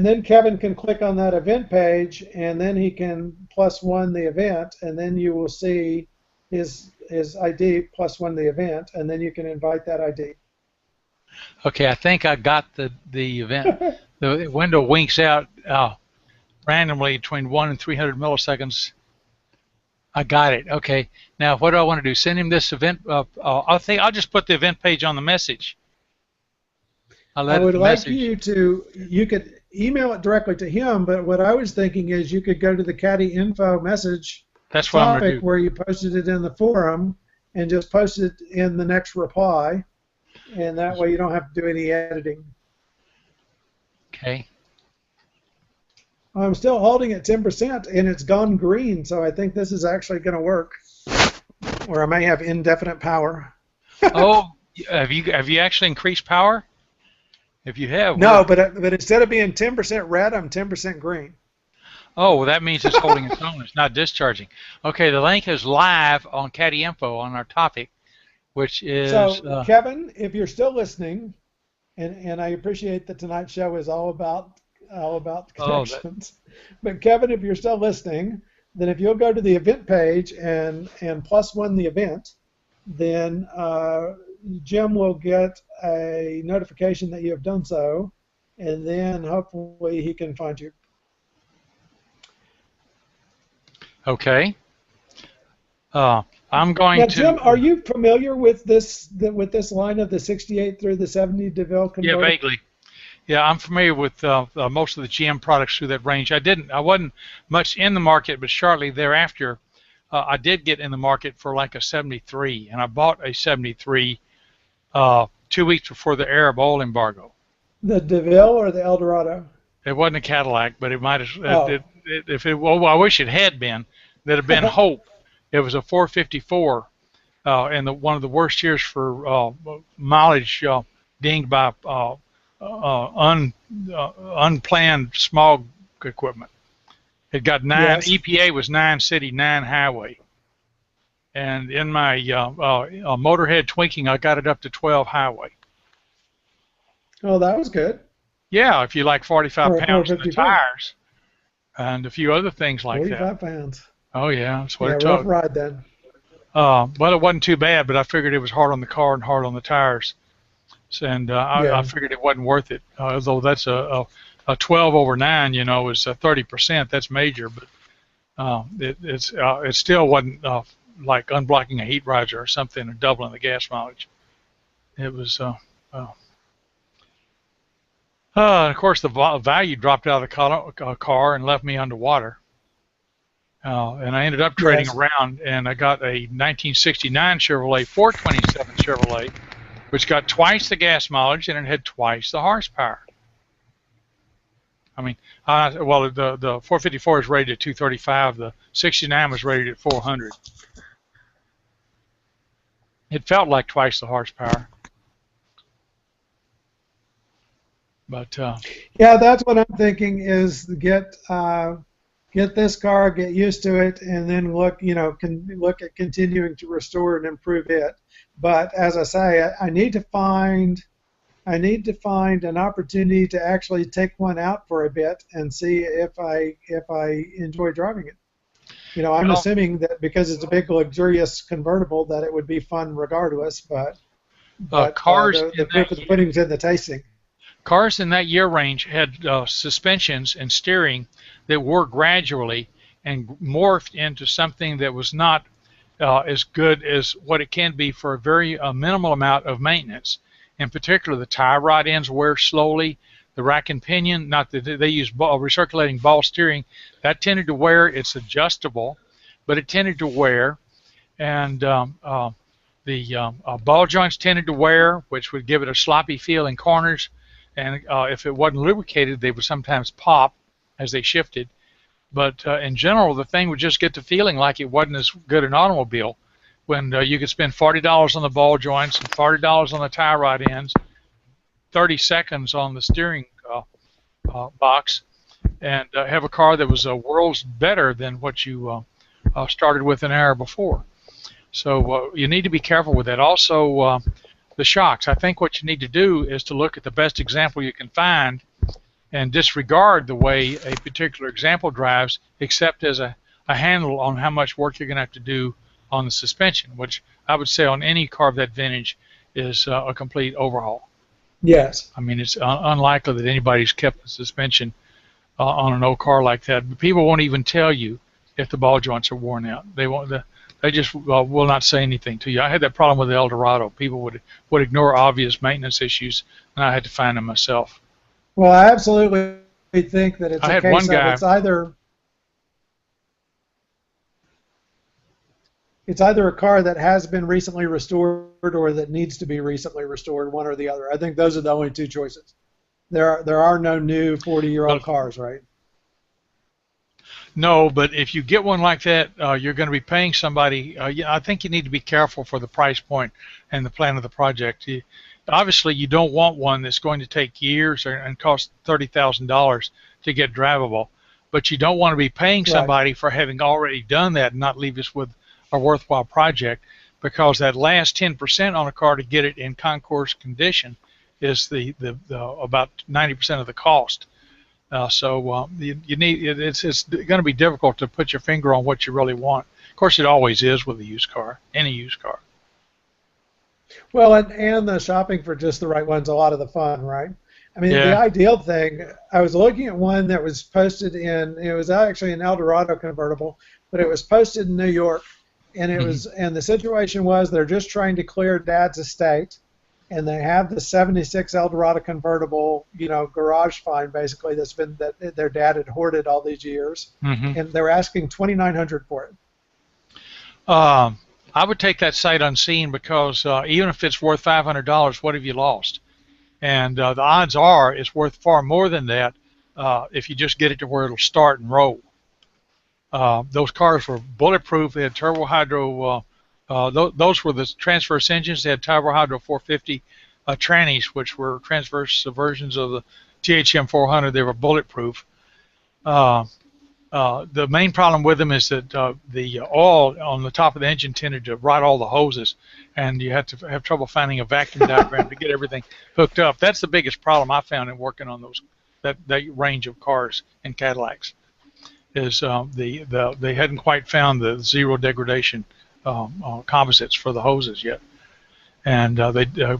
then Kevin can click on that event page, and then he can +1 the event, and then you will see his ID +1 the event, and then you can invite that ID. Okay. I think I got the event. The window winks out randomly between 1 and 300 milliseconds. I got it. Okay. Now, what do I want to do? Send him this event. I think I'll just put the event page on the message. I would like you could email it directly to him, but what I was thinking is you could go to the Caddyinfo message That's what I'm going to topic do. where you posted it in the forum and just post it in the next reply, and that way you don't have to do any editing. Okay. I'm still holding at 10%, and it's gone green, so I think this is actually going to work. Or I may have indefinite power. Oh, have you actually increased power? If you have, No, but instead of being 10% red, I'm 10% green. oh, well, that means it's holding its own. It's not discharging. Okay, the link is live on Caddyinfo on our topic, which is. So, Kevin, if you're still listening, and I appreciate that tonight's show is all about connections. But Kevin, if you're still listening, then if you'll go to the event page and +1 the event, then Jim will get a notification that you have done so, and then hopefully he can find you. Okay. I'm going Now, to. Jim, are you familiar with this line of the 68 through the 70 DeVille converter? Yeah, vaguely. Yeah, I'm familiar with most of the GM products through that range. I wasn't much in the market, but shortly thereafter, I did get in the market for like a 73, and I bought a 73 2 weeks before the Arab oil embargo. The DeVille or the Eldorado? It wasn't a Cadillac, but it might have. Oh. If it, well, I wish it had been. That'd have been hope. It was a 454, and one of the worst years for mileage dinged by unplanned smog equipment. It got 9. Yes. EPA was 9 city, 9 highway. And in my motorhead twinking, I got it up to 12 highway. Oh, that was good. Yeah, if you like 45 pounds in the 54. tires and a few other things like 45 that. pounds. Oh, yeah, that's what Yeah, it rough took. ride then. Well, it wasn't too bad, but I figured it was hard on the car and hard on the tires. And I figured it wasn't worth it. Although that's a 12 over 9, you know, is 30%. That's major, but it still wasn't like unblocking a heat riser or something or doubling the gas mileage. It was, of course, the value dropped out of the car and left me underwater. And I ended up trading around, and I got a 1969 Chevrolet 427 Chevrolet, which got twice the gas mileage and it had twice the horsepower. I mean, well, the 454 is rated at 235. The 69 was rated at 400. It felt like twice the horsepower. But yeah, that's what I'm thinking is get this car, get used to it, and then look at continuing to restore and improve it. But as I say, I need to find I need to find an opportunity to actually take one out for a bit and see if I enjoy driving it. You know, I'm Well, assuming that because it's a big luxurious convertible that it would be fun regardless, but cars the in proof of the pudding's in the tasting. cars in that year range had suspensions and steering that were gradually and morphed into something that was not as good as what it can be for a very minimal amount of maintenance. In particular, the tie rod ends wear slowly. The rack and pinion, not that they use recirculating ball steering, that tended to wear. It's adjustable, but it tended to wear. And the ball joints tended to wear, which would give it a sloppy feel in corners. And if it wasn't lubricated, they would sometimes pop as they shifted. But in general, the thing would just get to feeling like it wasn't as good an automobile when you could spend $40 on the ball joints and $40 on the tie rod ends, 30 seconds on the steering box, and have a car that was worlds better than what you started with an hour before. So you need to be careful with that. Also, the shocks. I think what you need to do is to look at the best example you can find and disregard the way a particular example drives, except as a handle on how much work you're going to have to do on the suspension, which I would say on any car of that vintage is a complete overhaul. Yes. I mean, it's unlikely that anybody's kept the suspension on an old car like that. But people won't even tell you if the ball joints are worn out. They won't. They just will not say anything to you. I had that problem with the Eldorado. People would ignore obvious maintenance issues, and I had to find them myself. Well, I absolutely think that it's I a had case one of guy. It's either a car that has been recently restored or that needs to be recently restored, one or the other. I think those are the only two choices. There are no new 40-year-old cars, right? No, but if you get one like that, you're going to be paying somebody. I think you need to be careful for the price point and the plan of the project. Obviously, you don't want one that's going to take years and cost $30,000 to get drivable, but you don't want to be paying somebody for having already done that and not leave us with a worthwhile project, because that last 10% on a car to get it in concourse condition is the about 90% of the cost. So you need it's going to be difficult to put your finger on what you really want. Of course, it always is with a used car, any used car. Well, and the shopping for just the right one's a lot of the fun, right? I mean, Yeah. the ideal thing, I was looking at one that was posted it was actually an Eldorado convertible, but it was posted in New York, and and the situation was they're just trying to clear Dad's estate, and they have the '76 Eldorado convertible, garage find basically that their dad had hoarded all these years, and they're asking $2,900 for it. I would take that sight unseen, because even if it's worth $500, what have you lost? And the odds are it's worth far more than that if you just get it to where it'll start and roll. Those cars were bulletproof. They had turbo hydro. Those were the transverse engines. They had turbo hydro 450 trannies, which were transverse versions of the THM 400. They were bulletproof. The main problem with them is that the oil on the top of the engine tended to rot all the hoses, and you had to have trouble finding a vacuum diagram to get everything hooked up. That's the biggest problem I found in working on that range of cars and Cadillacs. Is they hadn't quite found the zero degradation composites for the hoses yet, and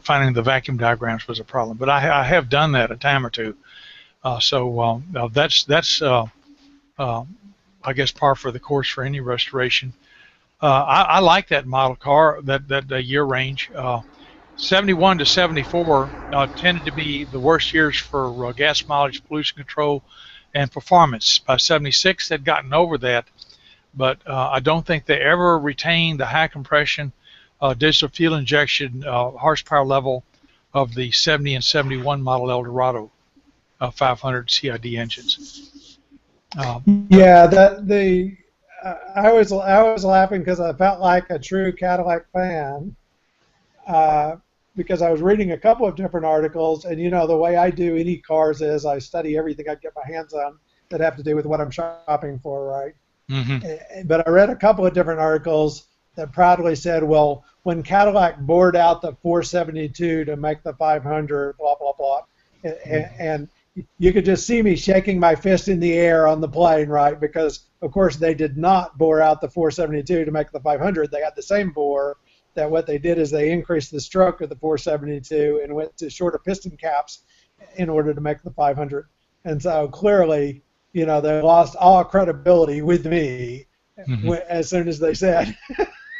finding the vacuum diagrams was a problem. But I have done that a time or two, so that's I guess par for the course for any restoration. I like that model car, that year range. 71 to 74 tended to be the worst years for gas mileage, pollution control, and performance. By 76, they'd gotten over that, but I don't think they ever retained the high compression, digital fuel injection horsepower level of the 70 and 71 model Eldorado 500 CID engines. Yeah, I was laughing because I felt like a true Cadillac fan. Because I was reading a couple of different articles, and the way I do any cars is I study everything I get my hands on that have to do with what I'm shopping for, right? But I read a couple of different articles that proudly said, well, when Cadillac bored out the 472 to make the 500, blah, blah, blah. And you could just see me shaking my fist in the air on the plane, right? Because, of course, they did not bore out the 472 to make the 500. They had the same bore. That what they did is they increased the stroke of the 472 and went to shorter piston caps in order to make the 500. And so clearly, they lost all credibility with me as soon as they said.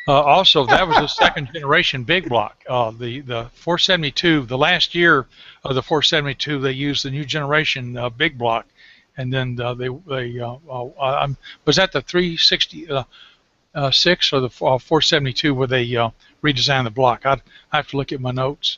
Also, that was a second generation big block. The 472, the last year of the 472, they used the new generation big block, and then was that the 366 or the 472 where they redesigned the block? I have to look at my notes,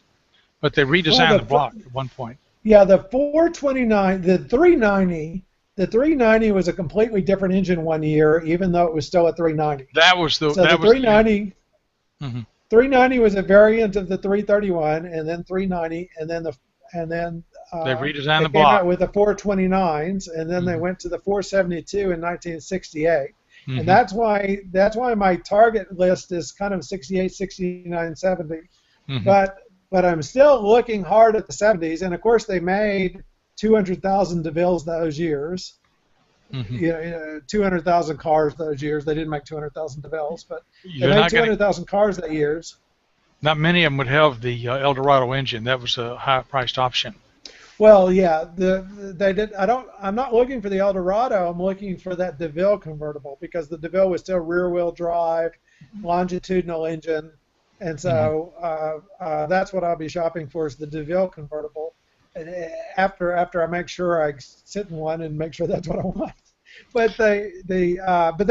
but they redesigned the block at one point. Yeah, the 429, the 390. The 390 was a completely different engine one year, even though it was still a 390. That was the. So that the 390. Was the, 390 was a variant of the 331, and then 390, and then they redesigned the block. They came out with the 429s, and then they went to the 472 in 1968. And that's why my target list is kind of 68, 69, 70. But I'm still looking hard at the 70s, and of course they made 200,000 DeVilles those years. 200,000 cars those years. They didn't make 200,000 DeVilles, but they made 200,000 cars that years. Not many of them would have the Eldorado engine. That was a high-priced option. Well, yeah, they did. I'm not looking for the Eldorado. I'm looking for that DeVille convertible because the DeVille was still rear-wheel drive, longitudinal engine, and so that's what I'll be shopping for is the DeVille convertible. After I make sure I sit in one and make sure that's what I want. But they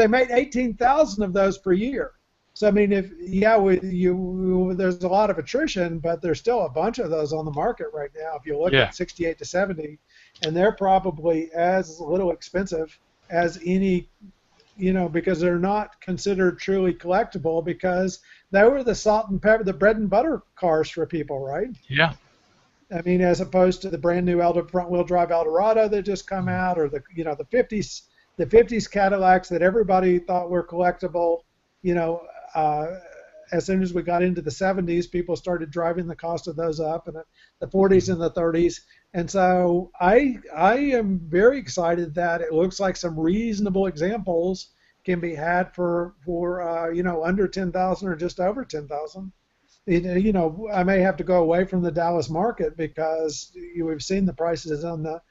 made 18,000 of those per year. So I mean, there's a lot of attrition, but there's still a bunch of those on the market right now. If you look at 68 to 70, and they're probably as little expensive as any, because they're not considered truly collectible because they were the salt and pepper, the bread and butter cars for people, right? Yeah. I mean, as opposed to the brand new front-wheel drive Eldorado that just come out, or the 50s Cadillacs that everybody thought were collectible. As soon as we got into the 70s, people started driving the cost of those up, and the 40s and the 30s. And so I am very excited that it looks like some reasonable examples can be had for under 10,000 or just over 10,000. I may have to go away from the Dallas market because we've seen the prices on the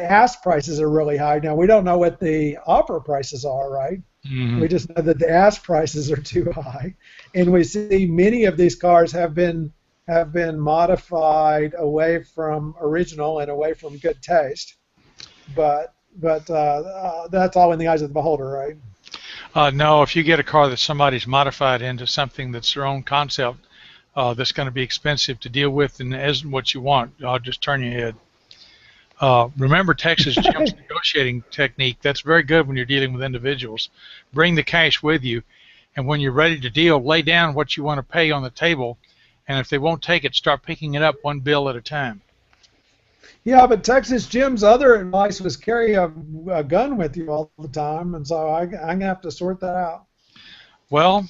ask prices are really high. Now, we don't know what the offer prices are, right? We just know that the ask prices are too high. And we see many of these cars have been modified away from original and away from good taste. But that's all in the eyes of the beholder, right? No, if you get a car that somebody's modified into something that's their own concept, that's going to be expensive to deal with and isn't what you want, I'll just turn your head. Remember Texas Jim's negotiating technique. That's very good when you're dealing with individuals. Bring the cash with you, and when you're ready to deal, lay down what you want to pay on the table, and if they won't take it, start picking it up one bill at a time. Yeah, but Texas Jim's other advice was carry a gun with you all the time, and so I'm going to have to sort that out. Well,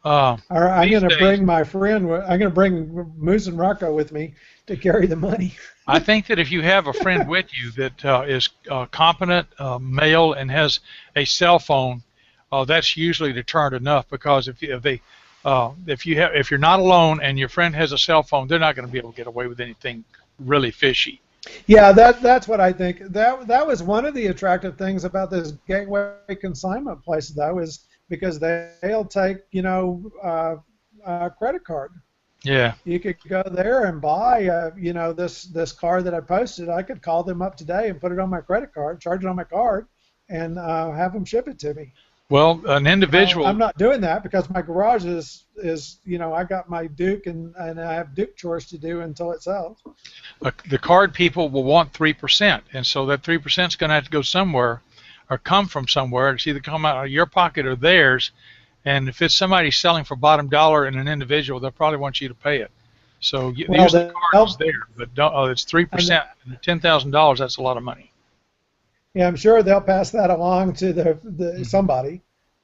I'm going to bring my friend. I'm going to bring Moose and Rocco with me to carry the money. I think that if you have a friend with you that is competent, male, and has a cell phone, that's usually deterrent enough. Because if you're not alone and your friend has a cell phone, they're not going to be able to get away with anything really fishy. Yeah, that's what I think. That was one of the attractive things about this gateway consignment place, though, is because they'll take a credit card. Yeah. You could go there and buy this car that I posted. I could call them up today and put it on my credit card, charge it on my card, and have them ship it to me. Well, an individual. I'm not doing that because my garage is I got my Duke and I have Duke chores to do until it sells. The card people will want 3%, and so that 3% is going to have to go somewhere or come from somewhere. It's either come out of your pocket or theirs. And if it's somebody selling for bottom dollar and an individual, they'll probably want you to pay it. So usually the card is there, but it's 3%. And $10,000, that's a lot of money. Yeah, I'm sure they'll pass that along to the somebody.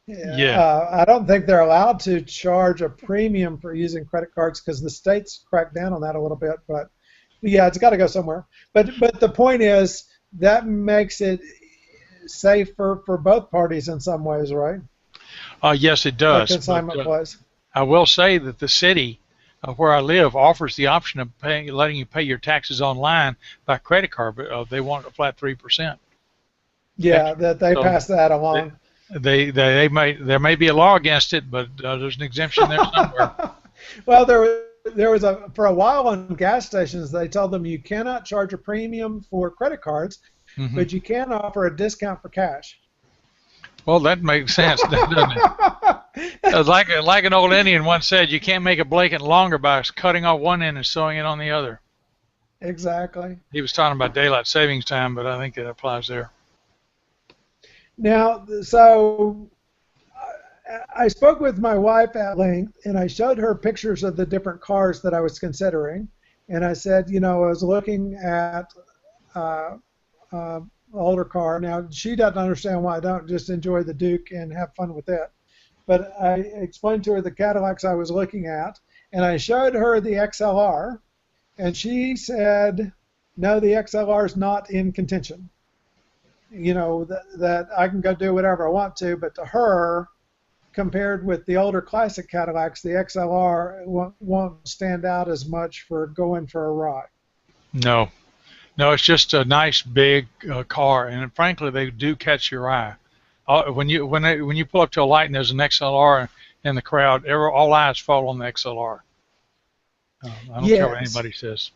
Yeah. I don't think they're allowed to charge a premium for using credit cards because the states cracked down on that a little bit. But yeah, it's got to go somewhere. But the point is that makes it safer for both parties in some ways, right? Yes, it A does. But consignment place. I will say that the city where I live offers the option of letting you pay your taxes online by credit card, but they want a flat 3%. Yeah, that they So pass that they, along. they may there may be a law against it, but there's an exemption there somewhere. Well, there was for a while on gas stations they told them you cannot charge a premium for credit cards, Hmm. but you can offer a discount for cash. Well, that makes sense, doesn't it? Like an old Indian once said, you can't make a blanket longer by cutting off one end and sewing it on the other. Exactly. He was talking about daylight savings time, but I think it applies there. Now, so I spoke with my wife at length, and I showed her pictures of the different cars that I was considering, and I said, I was looking at uh, older car. Now, she doesn't understand why I don't just enjoy the Duke and have fun with it. But I explained to her the Cadillacs I was looking at, and I showed her the XLR, and she said, no, the XLR is not in contention. That I can go do whatever I want to, but to her, compared with the older classic Cadillacs, the XLR won't stand out as much for going for a ride. No, no, it's just a nice big car, and frankly, they do catch your eye. When you pull up to a light and there's an XLR in the crowd, all eyes fall on the XLR. I don't care what Yes, anybody says.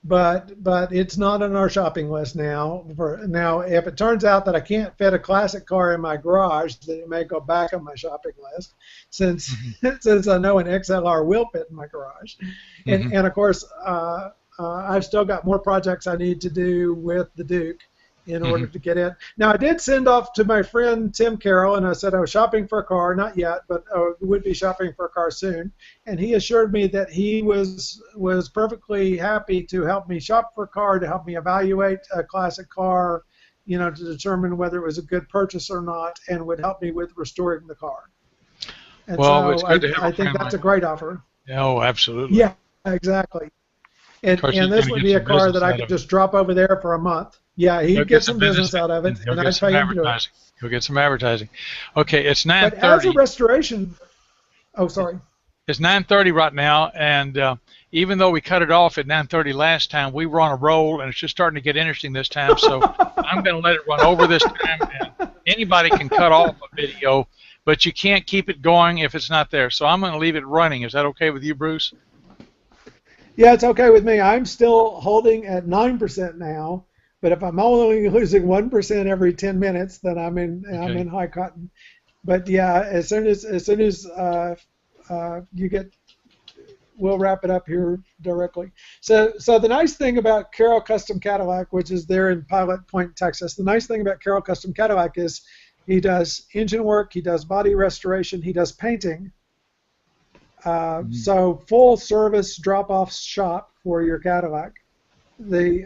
but it's not on our shopping list now. Now, if it turns out that I can't fit a classic car in my garage, then it may go back on my shopping list, since Hmm. since I know an XLR will fit in my garage, Hmm. and of course I've still got more projects I need to do with the Duke in Hmm. order to get in. Now, I did send off to my friend Tim Carroll, and I said I was shopping for a car, not yet, but would be shopping for a car soon. And he assured me that he was perfectly happy to help me shop for a car, to help me evaluate a classic car, to determine whether it was a good purchase or not, and would help me with restoring the car. And Well, it's so good to have I a think friend that's like a great offer. that. Oh, absolutely. Yeah, exactly. Of And course, he's this going to would get be a some car that business I out could of it. just drop over there for a month. Yeah, He'll he'd get get some some business business out of and it, he'll and get I'd some pay him to do it. advertising. He'll get some advertising. Okay, it's But as a 9:30. restoration, oh, sorry. It's 9:30 right now, and even though we cut it off at 9:30 last time, we were on a roll, and it's just starting to get interesting this time. So I'm going to let it run over this time, and anybody can cut off a video, but you can't keep it going if it's not there. So I'm going to leave it running. Is that okay with you, Bruce? Yeah, it's okay with me. I'm still holding at 9% now, but if I'm only losing 1% every 10 minutes, then I'm Okay. in high cotton. But yeah, as soon as you get, we'll wrap it up here directly. So the nice thing about Carroll Custom Cadillac, which is there in Pilot Point, Texas, the nice thing about Carroll Custom Cadillac is he does engine work, he does body restoration, he does painting. Mhm. So full service drop-off shop for your Cadillac. The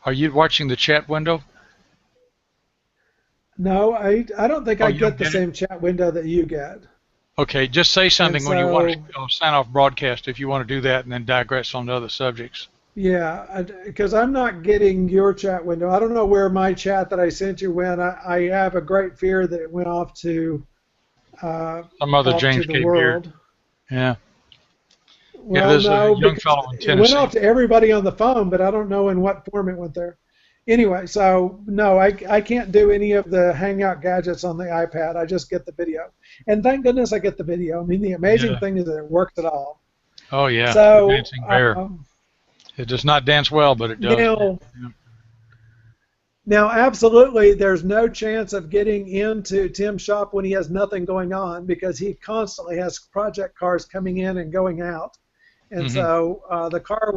Are you watching the chat window? No, I don't think Oh, I you don't get the get it? same chat window that you get. Okay, just say And something when you want to so sign off broadcast if you want to do that, and then digress on to other subjects. yeah, because I'm not getting your chat window. I don't know where my chat that I sent you went. I have a great fear that it went uh, Some other off to James the K. Beard. world. Yeah. Yeah, Well, there's a no, young because fellow in it went off Tennessee. to everybody on the phone, but I don't know in what form it went there. Anyway, so no, I can't do any of the Hangout gadgets on the iPad. I just get the video. And thank goodness I get the video. I mean, the amazing Yeah. thing is that it works at all. Oh, yeah. The So dancing bear. It does not dance well, but it does. now, Yeah. now, absolutely, there's no chance of getting into Tim's shop when he has nothing going on because he constantly has project cars coming in and going out. And Hmm. so the car,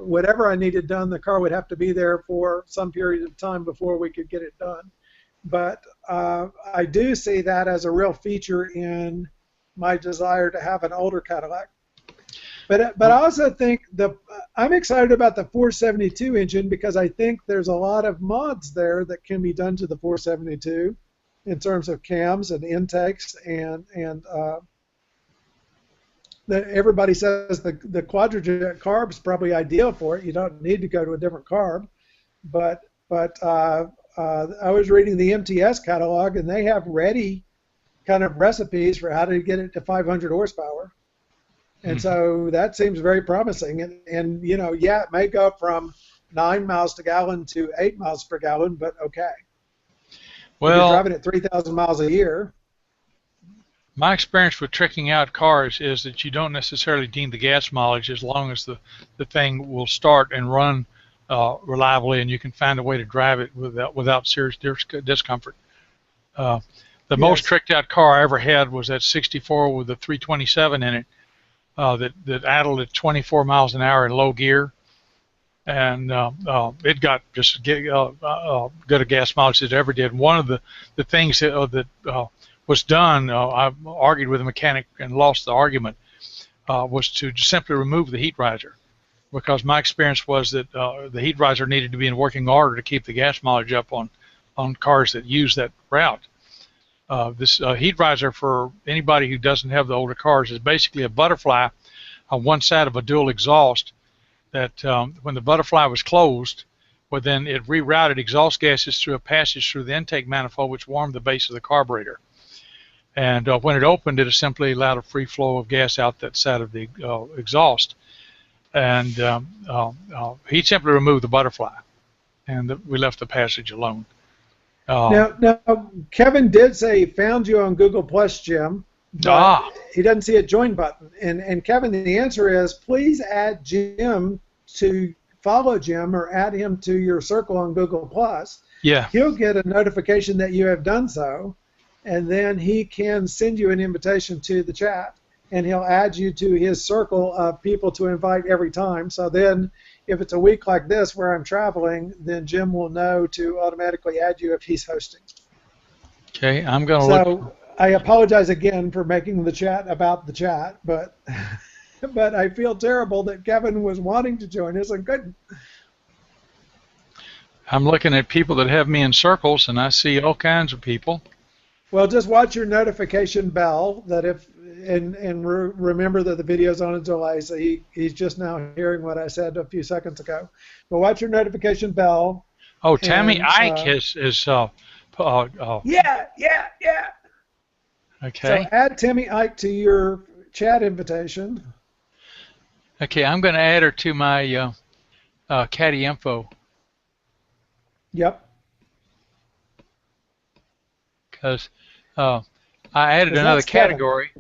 whatever I needed done, the car would have to be there for some period of time before we could get it done. But I do see that as a real feature in my desire to have an older Cadillac. But I also think I'm excited about the 472 engine because I think there's a lot of mods there that can be done to the 472. in terms of cams and intakes, and everybody says the quadrajet carb is probably ideal for it. You don't need to go to a different carb, but I was reading the MTS catalog, and they have ready kind of recipes for how to get it to 500 horsepower. And so that seems very promising. And you know, yeah, it may go from 9 miles per gallon to 8 miles per gallon, but okay. Well, if you're driving at 3,000 miles a year. My experience with tricking out cars is that you don't necessarily need the gas mileage as long as the thing will start and run reliably, and you can find a way to drive it without serious discomfort. The most tricked out car I ever had was that 64 with the 327 in it that idled at 24 miles an hour in low gear, and it got just good a gas mileage as it ever did. One of the things that was done, I argued with a mechanic and lost the argument, was to simply remove the heat riser, because my experience was that the heat riser needed to be in working order to keep the gas mileage up on cars that use that route. This heat riser, for anybody who doesn't have the older cars, is basically a butterfly on one side of a dual exhaust that when the butterfly was closed, well, then it rerouted exhaust gases through a passage through the intake manifold, which warmed the base of the carburetor. And when it opened, it simply allowed a free flow of gas out that side of the exhaust. And he simply removed the butterfly, and we left the passage alone. Now, Kevin did say he found you on Google Plus, Jim, but he doesn't see a join button. And Kevin, the answer is please add Jim to follow Jim or add him to your circle on Google Plus. Yeah. He'll get a notification that you have done so, and then he can send you an invitation to the chat, and he'll add you to his circle of people to invite every time. So then if it's a week like this where I'm traveling, then Jim will know to automatically add you if he's hosting. Okay, I'm going to look. So I apologize again for making the chat about the chat, but but I feel terrible that Kevin was wanting to join us and couldn't. I'm looking at people that have me in circles, and I see all kinds of people. Well, just watch your notification bell. Remember that the video's on a delay, so he's just now hearing what I said a few seconds ago. But watch your notification bell. Oh, Tammy Ike is. Yeah. Okay. So add Tammy Ike to your chat invitation. Okay, I'm going to add her to my Caddyinfo. Yep. Because I added another category,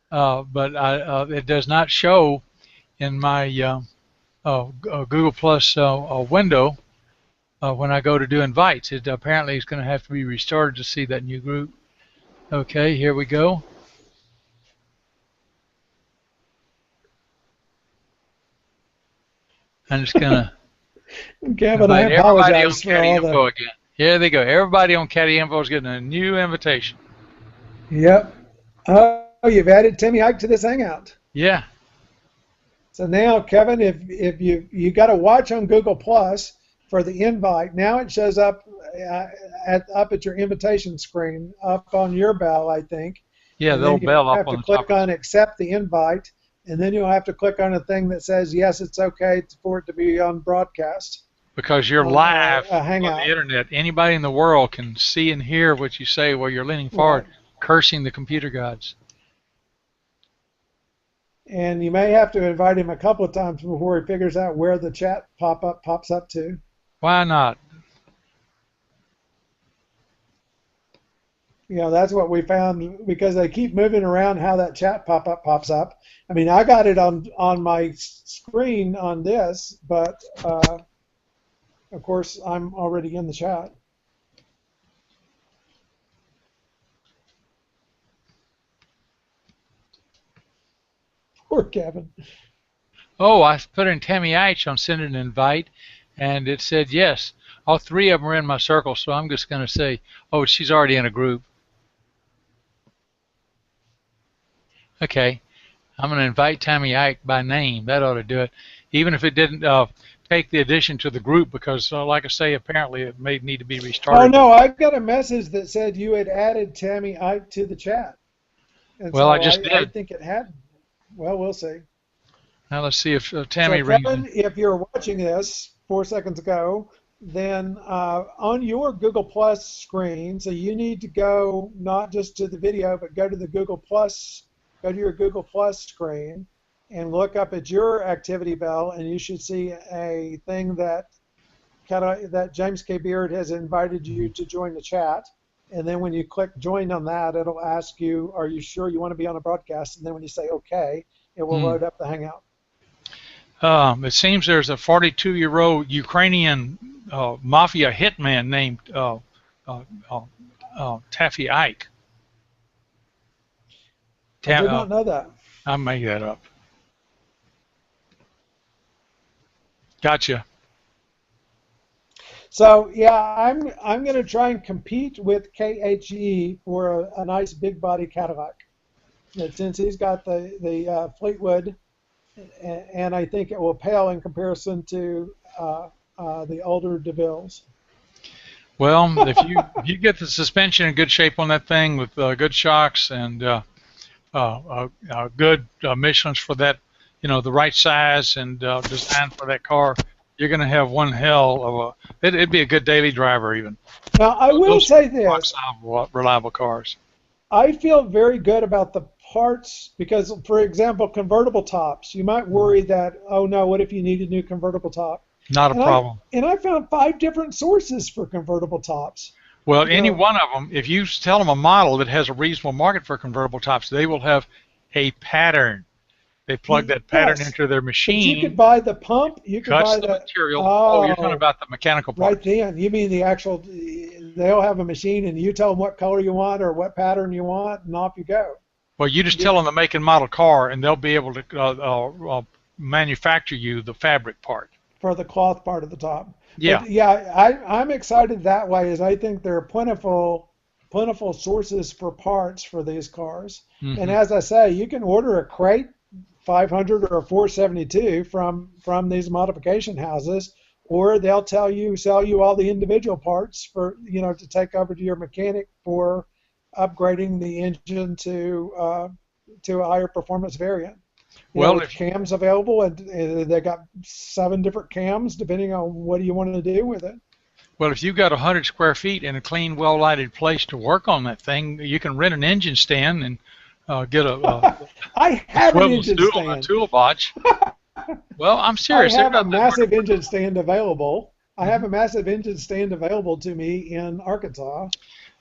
but it does not show in my Google Plus window when I go to do invites. It apparently is going to have to be restarted to see that new group. Okay, here we go. I'm just going to Kevin, I apologize for all the... again. Here they go. Everybody on Caddyinfo is getting a new invitation. Yep. Oh, you've added Timmy Ike to this hangout. Yeah. So now, Kevin, if you got to watch on Google Plus for the invite. Now it shows up at your invitation screen, up on your bell, I think. Yeah, the little bell up on the top. You have to click on accept the invite, and then you'll have to click on a thing that says yes, it's okay for it to be on broadcast. Because you're live on the internet. Anybody in the world can see and hear what you say while you're leaning forward, cursing the computer gods. And you may have to invite him a couple of times before he figures out where the chat pops up to. Why not? You know, that's what we found, because they keep moving around how that chat pops up. I mean, I got it on my screen on this, but of course I'm already in the chat. Poor Kevin. Oh, I put in Tammy H on send an invite, and it said yes. All three of them are in my circle, so I'm just going to say, oh, she's already in a group. Okay, I'm going to invite Tammy Ike by name. That ought to do it. Even if it didn't, take the addition to the group because, like I say, apparently it may need to be Oh restarted. no, I got a message that said you had added Tammy Ike to the chat, and Well, I so just I did. think it had. Well, we'll see. Now let's see if So Tammy rings in. Kevin, if you're watching this 4 seconds ago, then on your Google Plus screen, so you need to go not just to the video, but go to the Google Plus, go to your Google Plus screen, and look up at your activity bell, and you should see a thing that that James K. Beard has invited you to join the chat. And then when you click join on that, it'll ask you, are you sure you want to be on a broadcast? And then when you say okay, it will load up the Hangout. It seems there's a 42-year-old Ukrainian mafia hitman named Taffy Ike. I did not know that. I made that up. Gotcha. So yeah, I'm going to try and compete with KHE for a nice big body Cadillac. Since he's got the Fleetwood, and I think it will pale in comparison to the older DeVilles. Well, if you get the suspension in good shape on that thing with good shocks and good Michelins for that, the right size and design for that car, you're going to have one hell of a. It'd be a good daily driver even. Now I will say this: reliable cars. I feel very good about the parts because, for example, convertible tops. You might worry that, oh no, what if you need a new convertible top? Not a problem. I found 5 different sources for convertible tops. Well, any one of them, if you tell them a model that has a reasonable market for convertible tops, they will have a pattern. They plug that pattern into their machine. But you could buy the pump. You could buy the material. Oh, you're talking about the mechanical part. Right then. You mean the actual, they'll have a machine and you tell them what color you want or what pattern you want and off you go. Well, you just tell them the make and model car and they'll be able to manufacture you the fabric part. For the cloth part of the top. Yeah. But yeah, I'm excited that way as I think there are plentiful sources for parts for these cars. Mm-hmm. And as I say, you can order a crate 500 or 472 from these modification houses, or they'll sell you all the individual parts for to take over to your mechanic for upgrading the engine to a higher performance variant. Well, if cams available, and they got 7 different cams depending on what do you want to do with it. Well, if you've got 100 square feet in a clean, well-lighted place to work on that thing, you can rent an engine stand and get I have an engine stand. A toolbox. Well, I'm serious. I have a massive engine stand available. I have a massive engine stand available to me in Arkansas.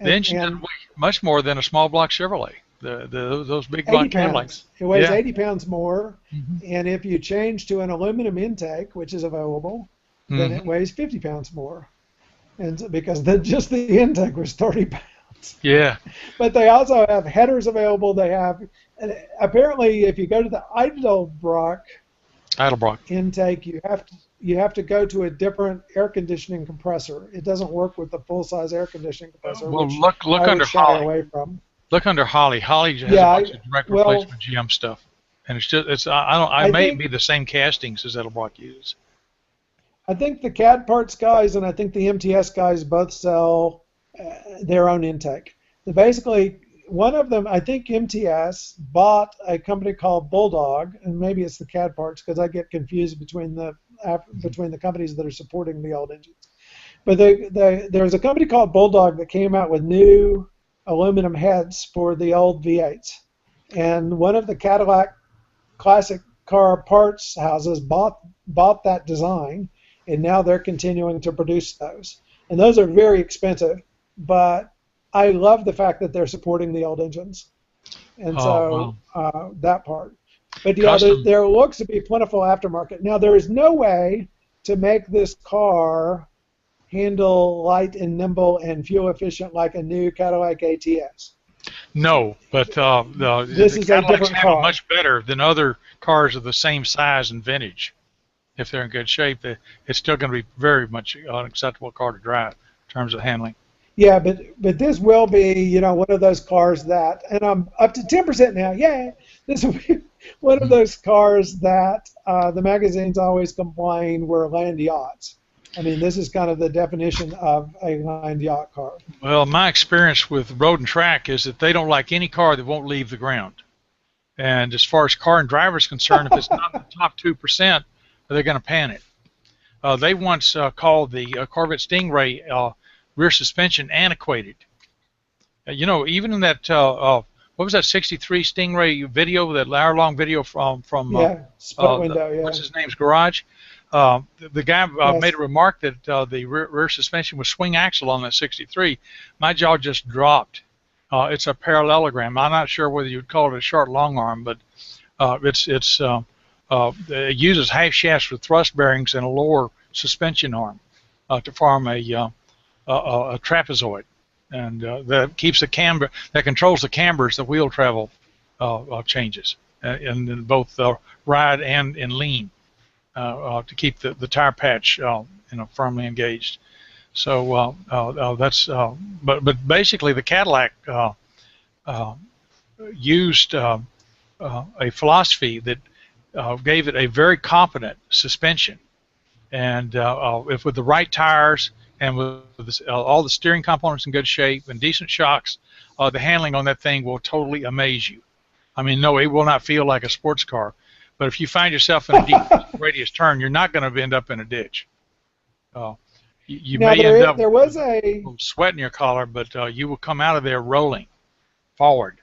The engine doesn't weigh much more than a small block Chevrolet. Those big block Cadillacs. It weighs 80 pounds more, and if you change to an aluminum intake, which is available, then it weighs 50 pounds more. And because just the intake was 30 pounds. Yeah. But they also have headers available. They have, apparently, if you go to the Edelbrock intake, you have to go to a different air conditioning compressor. It doesn't work with the full-size air conditioning compressor. Well, look under Holly. Away from. Look under Holly. Holly has a bunch of direct replacement GM stuff, and I may be the same castings as Edelbrock uses. I think the CAD Parts guys and I think the MTS guys both sell their own intake. Basically, one of them, I think MTS bought a company called Bulldog, and maybe it's the CAD Parts because I get confused between the companies that are supporting the old engines. But there's a company called Bulldog that came out with new aluminum heads for the old V8s, and one of the Cadillac classic car parts houses bought that design, and now they're continuing to produce those. And those are very expensive, but I love the fact that they're supporting the old engines, and that part. But yeah, there looks to be plentiful aftermarket. Now there is no way to make this car handle light and nimble and fuel efficient like a new Cadillac ATS. No, but this is a different car. Much better than other cars of the same size and vintage. If they're in good shape, it's still going to be very much an acceptable car to drive in terms of handling. Yeah, but this will be one of those cars that, and I'm up to 10% now. Yay! this will be one of those cars that the magazines always complain were land yachts. I mean, this is kind of the definition of a land yacht car. Well, my experience with road and track is that they don't like any car that won't leave the ground. And as far as car and driver is concerned, if it's not in the top 2%, they're going to pan it. They once called the Corvette Stingray rear suspension antiquated. You know, even in that, what was that 63 Stingray video, that hour-long video from split window, yeah. What's his name's garage? The guy Yes. made a remark that the rear suspension was swing axle on that 63. My jaw just dropped. It's a parallelogram. I'm not sure whether you'd call it a short long arm, but it uses half shafts with thrust bearings and a lower suspension arm to form a trapezoid, and that keeps the camber, that controls the camber as the wheel travel changes, in both ride and in lean, to keep the tire patch firmly engaged. So but basically the Cadillac used a philosophy that gave it a very competent suspension, and if with the right tires and with all the steering components in good shape and decent shocks, the handling on that thing will totally amaze you. I mean, no, it will not feel like a sports car, but if you find yourself in a deep radius turn, you're not going to end up in a ditch. You now, may end up there was with a sweat in your collar, but you will come out of there rolling forward.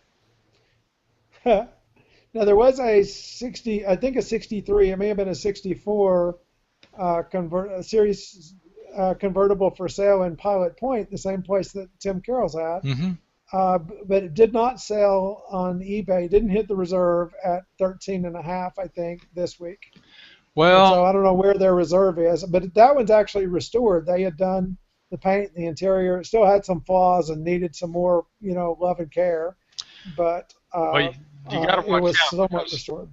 Now, there was a 60, I think a 63, it may have been a 64 series convertible for sale in Pilot Point, the same place that Tim Carroll's at. Mm-hmm. But it did not sell on eBay. Didn't hit the reserve at 13.5, I think, this week. Well, so I don't know where their reserve is, but that one's actually restored. They had done the paint, the interior. It still had some flaws and needed some more, love and care. But you got to watch it was out, somewhat restored.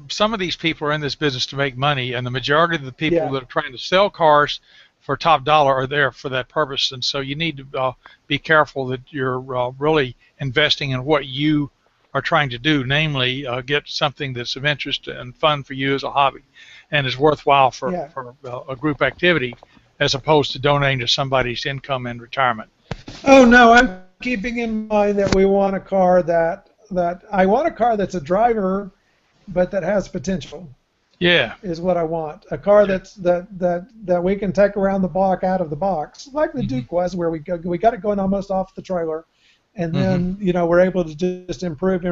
Some of these people are in this business to make money, and the majority of the people Yeah. that are trying to sell cars for top dollar are there for that purpose. And so you need to be careful that you're really investing in what you are trying to do, namely get something that's of interest and fun for you as a hobby and is worthwhile for a group activity, as opposed to donating to somebody's income in retirement. Oh, no, I'm keeping in mind that we want a car that I want a car that's a driver, but that has potential. Yeah, is what I want. A car that we can take around the block out of the box, like the Duke was, where we got it going almost off the trailer, and then we're able to just improve.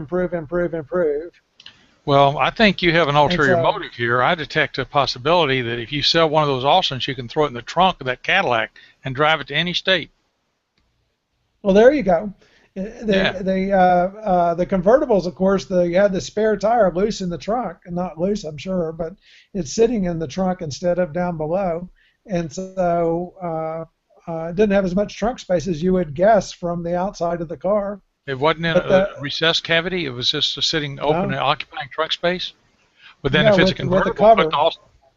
Well, I think you have an ulterior motive here. I detect a possibility that if you sell one of those Austins, you can throw it in the trunk of that Cadillac and drive it to any state. Well, there you go. The convertibles, of course, you had the spare tire loose in the trunk, not loose, I'm sure, but it's sitting in the trunk instead of down below, and so it didn't have as much trunk space as you would guess from the outside of the car. It wasn't in a recessed cavity. It was just a sitting open and occupying trunk space. But then if it's a convertible,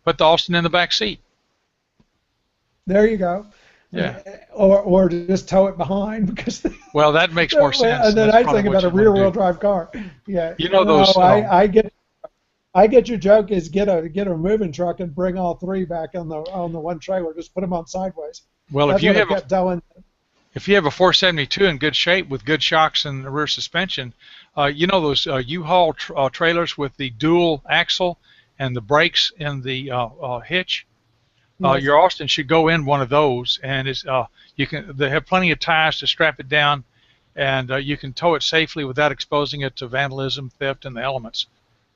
put the Austin in the back seat. There you go. Yeah. Or just tow it behind, because. Well, that makes more sense. And then I think about a rear-wheel drive car. Yeah. You know those. I get your joke is get a moving truck and bring all three back on the one trailer. Just put them on sideways. Well, That's if you have if you have a 472 in good shape with good shocks and rear suspension, you know those U-Haul trailers with the dual axle and the brakes in the hitch. Yes. Your Austin should go in one of those, and they have plenty of ties to strap it down, and you can tow it safely without exposing it to vandalism, theft, and the elements.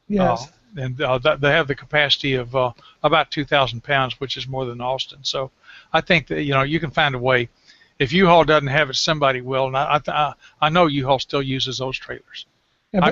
Yes. And they have the capacity of about 2,000 pounds, which is more than Austin. So I think that you can find a way. If U-Haul doesn't have it, somebody will. And I know U-Haul still uses those trailers. Yeah,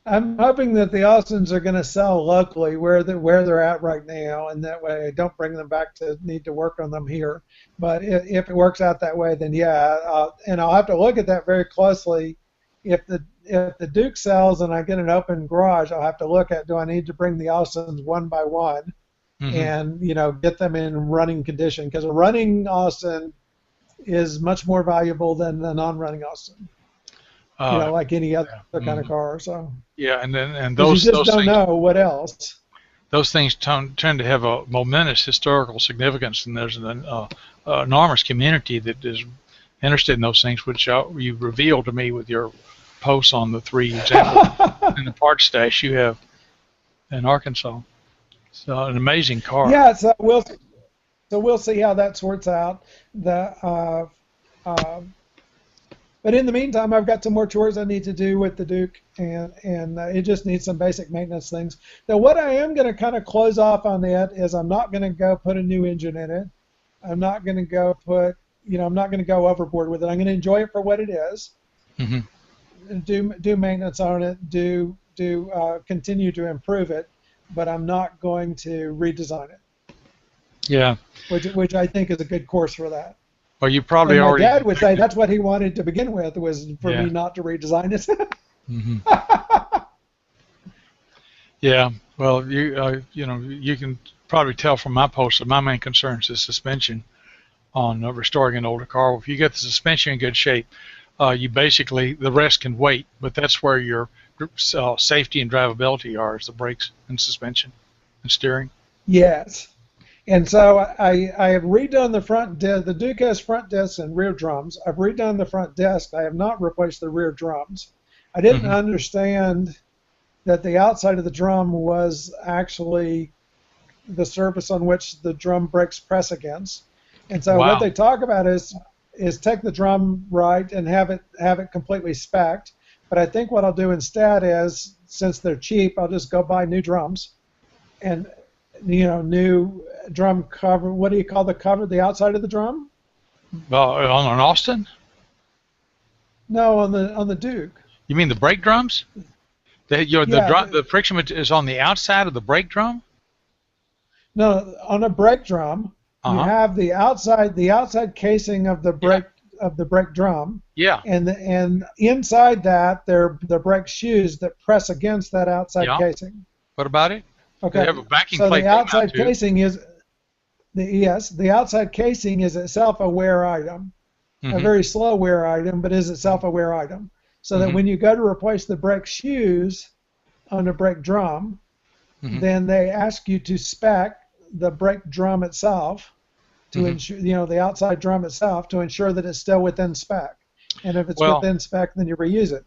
I'm hoping that the Austins are going to sell locally where they're at right now, and that way I don't bring them back to need to work on them here. But if it works out that way, then yeah, and I'll have to look at that very closely. If the Duke sells and I get an open garage, I'll have to look at, do I need to bring the Austins one by one and get them in running condition, because a running Austin is much more valuable than a non-running Austin. Uh, like any other kind of mhm. car. So Yeah, and because you just those don't things know what else. tend to have a momentous historical significance, and there's an enormous community that is interested in those things, which you revealed to me with your posts on the 3 examples in the parts stash you have in Arkansas. So an amazing car. Yeah, so we'll see how that sorts out. The uh, but in the meantime, I've got some more chores I need to do with the Duke, and it just needs some basic maintenance things. Now, what I am going to kind of close off on it is I'm not going to go put a new engine in it. I'm not going to go put, I'm not going to go overboard with it. I'm going to enjoy it for what it is. Hmm. Do maintenance on it. Continue to improve it, but I'm not going to redesign it, Yeah. which I think is a good course for that. Well, you And probably my already. dad would say that's what he wanted to begin with, was for me Yeah. not to redesign it. Hmm. Yeah. Well, you can probably tell from my post that my main concern is the suspension on restoring an older car. If you get the suspension in good shape, you basically the rest can wait. But that's where your safety and drivability are: is the brakes and suspension and steering. Yes. And so I have redone the front disc. The Duke has front discs and rear drums. I've redone the front disc. I have not replaced the rear drums. I didn't Hmm. understand that the outside of the drum was actually the surface on which the drum brakes press against. And so what Wow. they talk about is take the drum right and have it completely spec'd. But I think what I'll do instead is, since they're cheap, I'll just go buy new drums and new drum cover. What do you call the cover? The outside of the drum? On an Austin, No, on the Duke. you mean the brake drums? Yeah, The friction is on the outside of the brake drum. no, on a brake drum, Uh you huh. have the outside casing of the Yeah. brake drum, Yeah. and inside that they're the brake shoes that press against that outside Yeah. casing. What about it? They Okay, have a backing so the plate they mount outside to. casing is the outside casing is itself a wear item, a Hmm. very slow wear item, but is itself a wear item. So that Hmm. when you go to replace the brake shoes on a brake drum, Hmm. then they ask you to spec the brake drum itself to Hmm. ensure, the outside drum itself, to ensure that it's still within spec. And if it's Well, within spec, then you reuse it.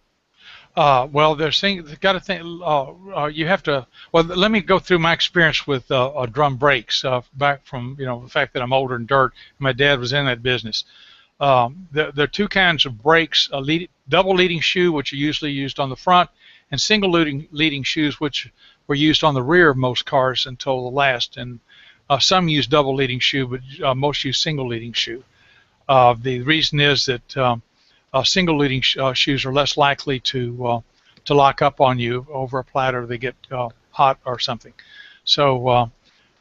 there's things got to think. You have to. Well, let me go through my experience with drum brakes back from the fact that I'm older than dirt. My dad was in that business. There are two kinds of brakes: double leading shoe, which are usually used on the front, and single leading shoes, which were used on the rear of most cars until the last. And some use double leading shoe, but most use single leading shoe. The reason is that single leading shoes are less likely to lock up on you over a platter. They get hot or something. So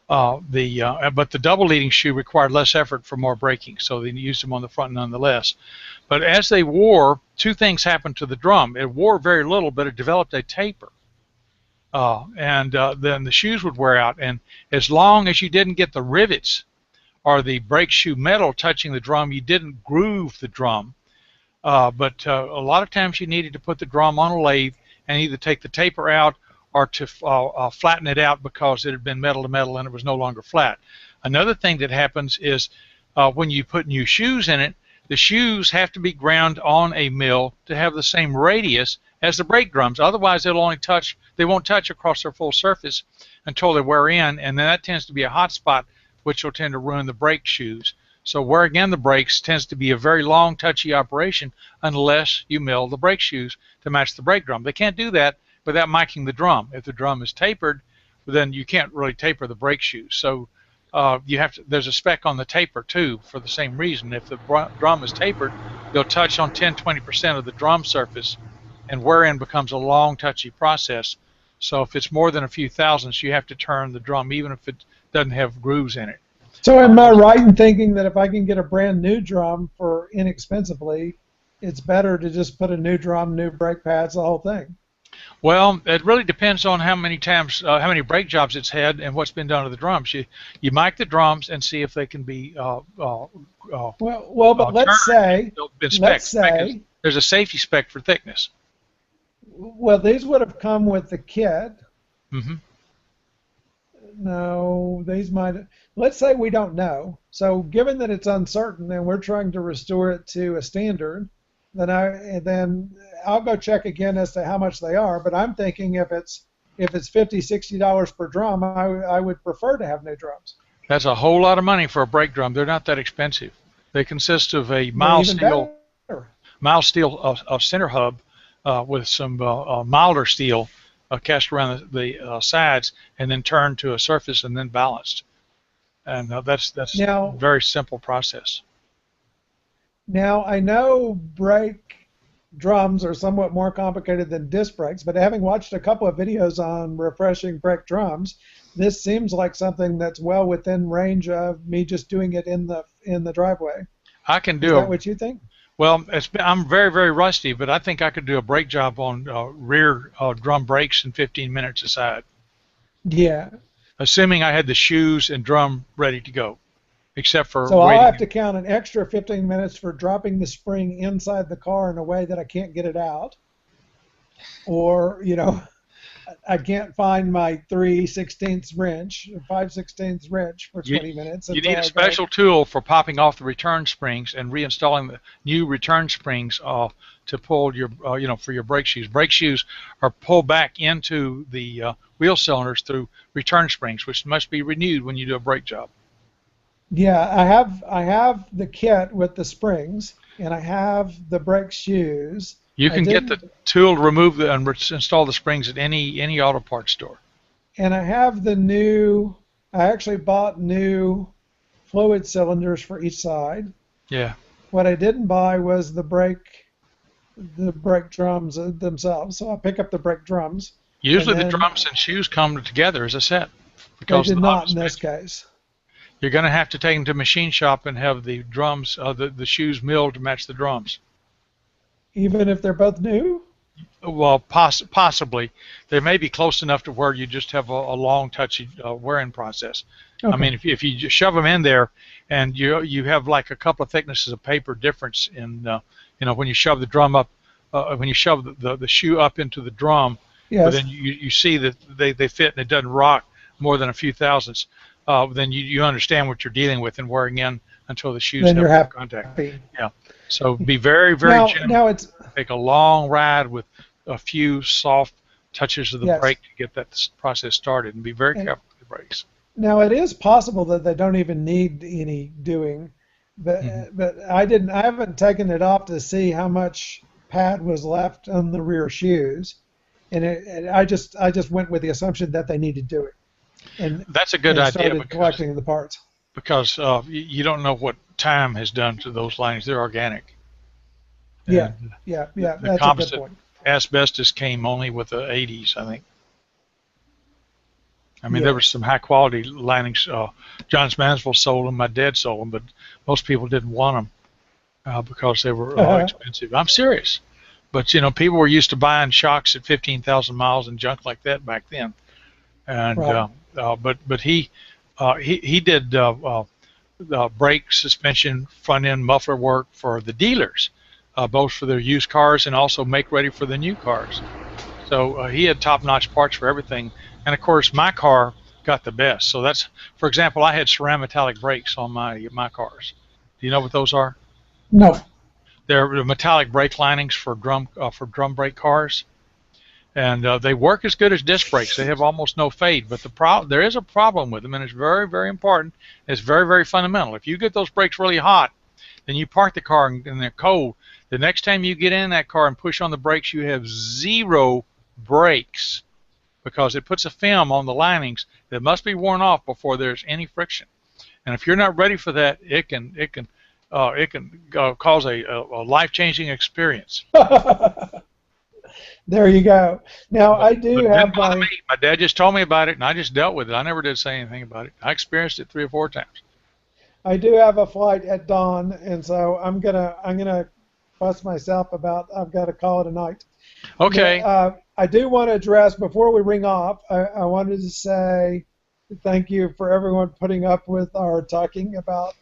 but the double leading shoe required less effort for more braking, so they used them on the front nonetheless. But as they wore, two things happened to the drum. It wore very little, but it developed a taper. And then the shoes would wear out. And as long as you didn't get the rivets or the brake shoe metal touching the drum, you didn't groove the drum. But a lot of times you needed to put the drum on a lathe and either take the taper out or to flatten it out because it had been metal to metal and it was no longer flat. Another thing that happens is when you put new shoes in it, the shoes have to be ground on a mill to have the same radius as the brake drums. Otherwise, they won't touch across their full surface until they wear in, and then that tends to be a hot spot, which will tend to ruin the brake shoes. So wearing in the brakes tends to be a very long, touchy operation unless you mill the brake shoes to match the brake drum. They can't do that without miking the drum. If the drum is tapered, then you can't really taper the brake shoes. So there's a spec on the taper too for the same reason. If the drum is tapered, they'll touch on 10-20% of the drum surface, and wear in becomes a long, touchy process. So if it's more than a few thousandths, you have to turn the drum even if it doesn't have grooves in it. So am I right in thinking that if I can get a brand new drum for inexpensively, it's better to just put a new drum, new brake pads, the whole thing? Well, it really depends on how many brake jobs it's had and what's been done to the drums. You mic the drums and see if they can be Well, but let's turned. say, They've been let's spec. Spec is say, there's a safety spec for thickness. Well, these would have come with the kit. Mm-hmm. No, these might. Let's say we don't know. So, given that it's uncertain and we're trying to restore it to a standard, then I'll go check again as to how much they are. But I'm thinking if it's $50-$60 per drum, I would prefer to have new drums. That's a whole lot of money for a brake drum. They're not that expensive. They consist of a They're even better. mild steel center hub with some milder steel cast around the sides, and then turned to a surface and then balanced. And that's now, a very simple process. Now, I know brake drums are somewhat more complicated than disc brakes, but having watched a couple of videos on refreshing brake drums, this seems like something that's well within range of me just doing it in the driveway. I can do. Is that what you think? Well, I'm very, very rusty, but I think I could do a brake job on rear drum brakes in 15 minutes aside. Yeah. Assuming I had the shoes and drum ready to go, except for So waiting. I'll have to count an extra 15 minutes for dropping the spring inside the car in a way that I can't get it out. Or, I can't find my 3/16 wrench, 5/16 wrench for 20 minutes. You need a special tool for popping off the return springs and reinstalling the new return springs to pull your, for your brake shoes. Brake shoes are pulled back into the wheel cylinders through return springs, which must be renewed when you do a brake job. Yeah, I have the kit with the springs, and I have the brake shoes. You can get the tool to remove and install the springs at any auto parts store. And I have I actually bought new fluid cylinders for each side. Yeah. What I didn't buy was the brake drums themselves. So I'll pick up the brake drums. Usually the drums and shoes come together as a set. They did not in this case. You're going to have to take them to a machine shop and have the drums, the shoes milled to match the drums. Even if they're both new? Well, possibly. They may be close enough to where you just have a long, touchy wearing process. Okay. I mean, if you just shove them in there and you have like a couple of thicknesses of paper difference in, when you shove the drum up, when you shove the shoe up into the drum, yes. But then you see that they fit and it doesn't rock more than a few thousandths, then you understand what you're dealing with and wearing in until the shoes have contact. Yeah. So be very, very gentle. Now it's take a long ride with a few soft touches of the yes. brake to get that process started, and be very careful with the brakes. Now it is possible that they don't even need any doing, but but I haven't taken it off to see how much pad was left on the rear shoes, and I just went with the assumption that they needed doing. And that's a good idea. Started collecting the parts. Because you don't know what time has done to those linings. They're organic. Yeah. That's a good point. Asbestos came only with the 80s, I think. I mean, there were some high-quality linings. Johns Mansville sold them. My dad sold them, but most people didn't want them because they were expensive. I'm serious. But, people were used to buying shocks at 15,000 miles and junk like that back then. And right. But he did brake, suspension, front-end muffler work for the dealers, both for their used cars and also make ready for the new cars. So he had top-notch parts for everything. And, of course, my car got the best. So that's, for example, I had ceramic brakes on my cars. Do you know what those are? No. They're metallic brake linings for drum brake cars. And they work as good as disc brakes. They have almost no fade, but there is a problem with them, and it's very, very important. It's very, very fundamental. If you get those brakes really hot, then you park the car and they're cold. The next time you get in that car and push on the brakes, you have zero brakes because it puts a film on the linings that must be worn off before there's any friction. And if you're not ready for that, it can cause a life-changing experience. There you go. Now, I do have my dad just told me about it, and I just dealt with it. I never did say anything about it. I experienced it 3 or 4 times. I do have a flight at dawn, and so I'm gonna fuss myself about. I've got to call it a night. Okay. But, I do want to address before we ring off. I wanted to say thank you for everyone putting up with our talking about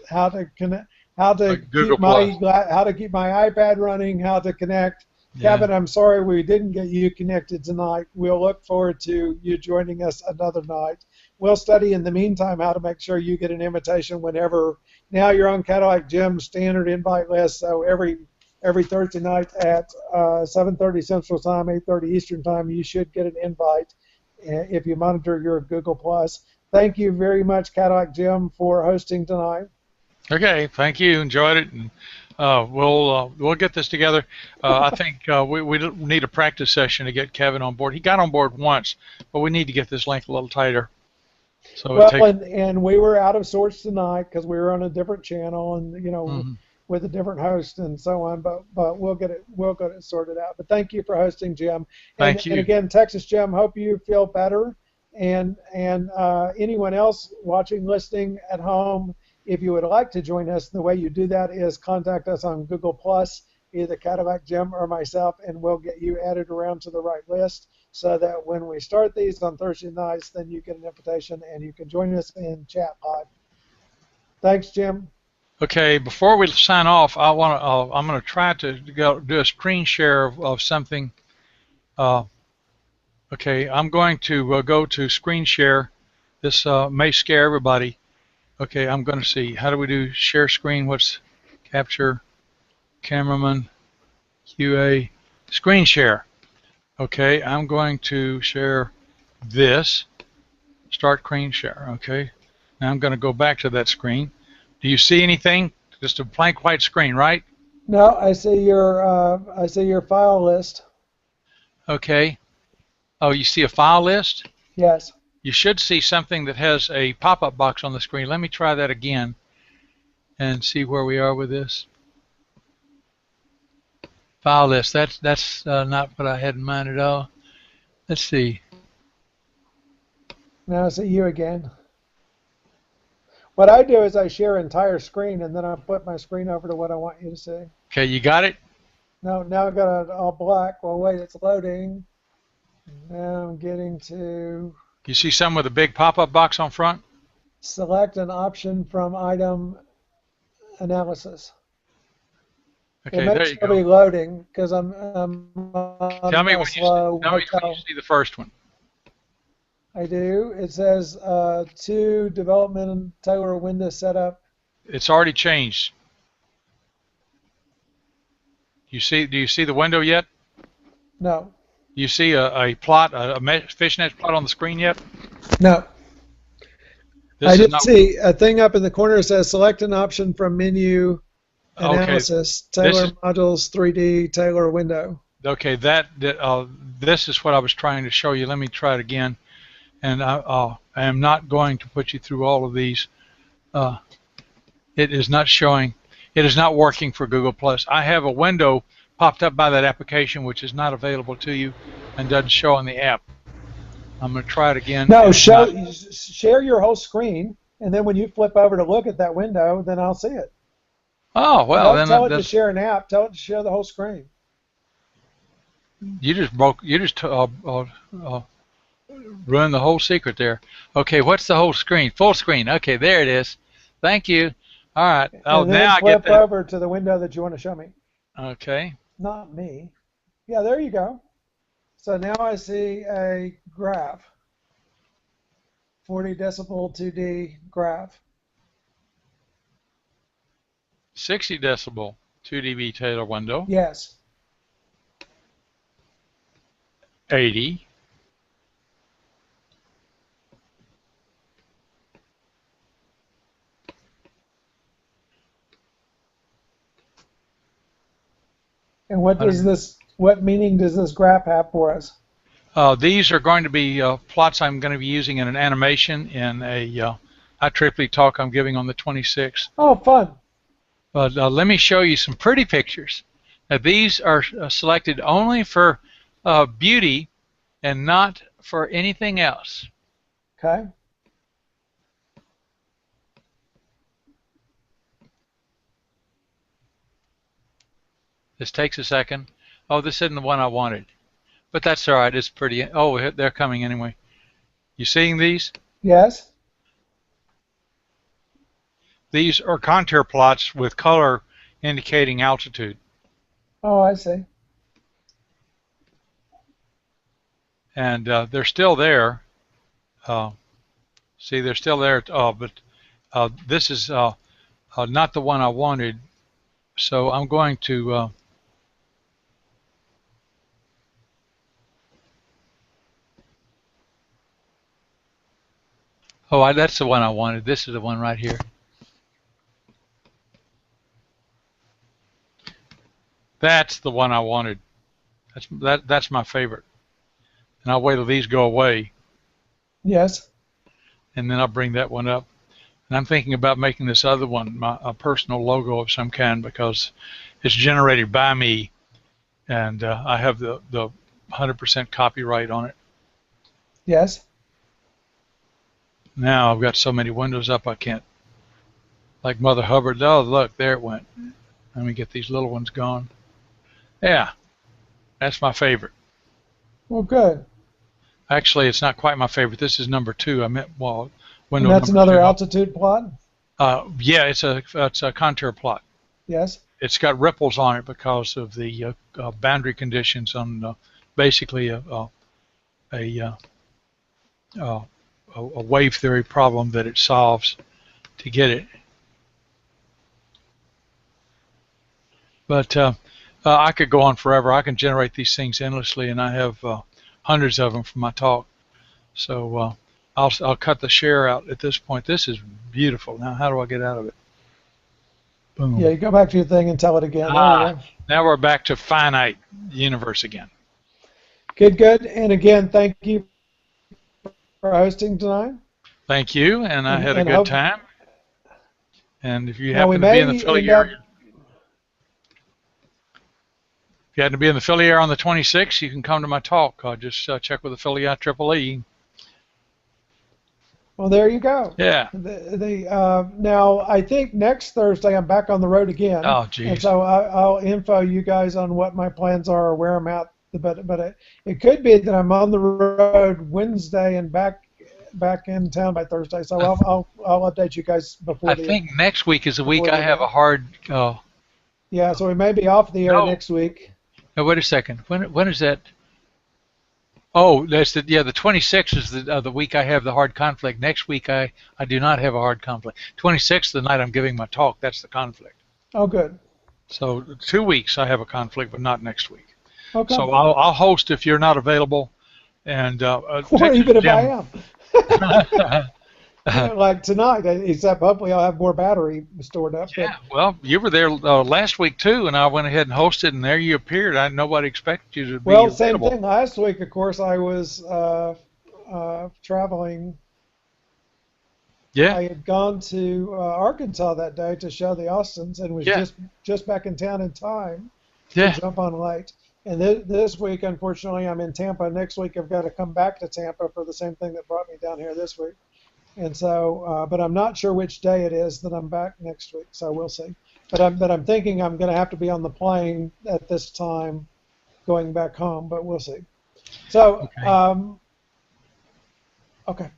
how to connect. how to Google keep my Plus. iPad running, how to connect. Yeah. Kevin, I'm sorry we didn't get you connected tonight. We'll look forward to you joining us another night. We'll study in the meantime how to make sure you get an invitation whenever. Now you're on Cadillac Jim's standard invite list, so every Thursday night at 7:30 Central Time, 8:30 Eastern Time, you should get an invite if you monitor your Google Plus. Thank you very much, Cadillac Jim, for hosting tonight. Okay, thank you. Enjoyed it, and we'll get this together. I think we need a practice session to get Kevin on board. He got on board once, but we need to get this link a little tighter. So well, and we were out of sorts tonight because we were on a different channel, and with a different host and so on. But we'll get it sorted out. But thank you for hosting, Jim. Thank you. And again, Texas Jim, hope you feel better. And anyone else watching, listening at home, if you would like to join us, the way you do that is contact us on Google Plus, either Cadillac Jim or myself, and we'll get you added around to the right list so that when we start these on Thursday nights, then you get an invitation and you can join us in chat pod. Thanks, Jim. Okay, before we sign off, I'm going to try to do a screen share of something. Okay, I'm going to go to screen share. This may scare everybody. Okay, I'm going to see. How do we do share screen? What's capture, cameraman, QA, screen share. Okay, I'm going to share this. Start screen share. Okay, now I'm going to go back to that screen. Do you see anything? Just a blank white screen, right? No, I see your file list. Okay. Oh, you see a file list? Yes. You should see something that has a pop-up box on the screen. Let me try that again and see where we are with this. File list. That's not what I had in mind at all. Let's see. Now I see you again. What I do is I share entire screen and then I put my screen over to what I want you to see. Okay, you got it? No, now I've got it all black. Well, wait, it's loading. Now I'm getting to... You see some with a big pop-up box on front? Select an option from item analysis. Okay, it may there you still go. be loading because I'm Tell me when slow. you see the first one. I do. It says to development and Taylor window setup. It's already changed. Do you see the window yet? No. Do you see a plot, a fishnet plot on the screen yet? No. This I did see a thing up in the corner that says select an option from menu analysis, okay. Taylor modules 3D, Taylor window. Okay, this is what I was trying to show you. Let me try it again. And I am not going to put you through all of these. It is not showing. It is not working for Google+. I have a window popped up by that application which is not available to you and doesn't show on the app. I'm going to try it again. No, share your whole screen, and then when you flip over to look at that window, then I'll see it. Oh, well, don't tell it to share an app. Tell it to share the whole screen. You just ruined the whole secret there. Okay, what's the whole screen? Full screen. Okay, there it is. Thank you. All right. Oh, and then now I get flip over to the window that you want to show me. Okay. Not me. Yeah, there you go. So now I see a graph. 40 decibel 2D graph. 60 decibel 2 dB Taylor window. Yes. 80. And what meaning does this graph have for us? These are going to be plots I'm going to be using in an animation in a IEEE talk I'm giving on the 26th. Oh, fun. But let me show you some pretty pictures. Now, these are selected only for beauty and not for anything else. Okay. This takes a second. Oh, this isn't the one I wanted. But that's all right. It's pretty. Oh, they're coming anyway. You seeing these? Yes. These are contour plots with color indicating altitude. Oh, I see. And they're still there. See, they're still there, but this is not the one I wanted. So I'm going to that's the one I wanted. This is the one right here. That's the one I wanted. That's my favorite. And I'll wait till these go away. Yes. And then I'll bring that one up. And I'm thinking about making this other one a personal logo of some kind because it's generated by me, and I have the 100% copyright on it. Yes. Now I've got so many windows up I can't, like Mother Hubbard. Oh, look, there it went. Let me get these little ones gone. Yeah, that's my favorite. Well, good. Actually, it's not quite my favorite. This is number 2. I meant, well, window And that's number another 2. altitude plot? Yeah, it's a contour plot. Yes. It's got ripples on it because of the boundary conditions on basically a wave theory problem that it solves to get it. But I could go on forever. I can generate these things endlessly, and I have hundreds of them from my talk. So I'll cut the share out at this point. This is beautiful. Now, how do I get out of it? Boom. Yeah, you go back to your thing and tell it again. Now we're back to finite universe again. Good. And again, thank you for hosting tonight. Thank you, and I had a good time. And if you happen to be in the Philly area on the 26th, you can come to my talk. Just check with the Philly IEEE. Well, there you go. Yeah. Now, I think next Thursday I'm back on the road again. Oh, geez. And so I'll info you guys on what my plans are or where I'm at. But it could be that I'm on the road Wednesday and back in town by Thursday. So I'll update you guys before. I think next week is the week I have a hard. Yeah, so we may be off the air next week. No, wait a second. When is that? Oh, that's the 26th is the week I have the hard conflict. Next week I do not have a hard conflict. 26th is the night I'm giving my talk. That's the conflict. Oh, good. So 2 weeks I have a conflict, but not next week. Okay. So I'll host if you're not available, and or even if I am. Like tonight, except hopefully I'll have more battery stored up. Yeah, well, you were there last week too, and I went ahead and hosted, and there you appeared. Nobody expected you to be available. Same thing. Last week, of course, I was traveling. Yeah. I had gone to Arkansas that day to show the Austins, and was just back in town in time to jump on late. And this week, unfortunately, I'm in Tampa. Next week, I've got to come back to Tampa for the same thing that brought me down here this week. And so, but I'm not sure which day it is that I'm back next week. So we'll see. But I'm thinking I'm going to have to be on the plane at this time, going back home. But we'll see. So, okay.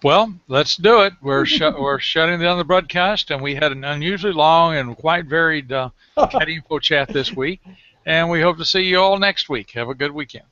Well, let's do it. We're shutting down the broadcast, and we had an unusually long and quite varied Caddyinfo chat this week. And we hope to see you all next week. Have a good weekend.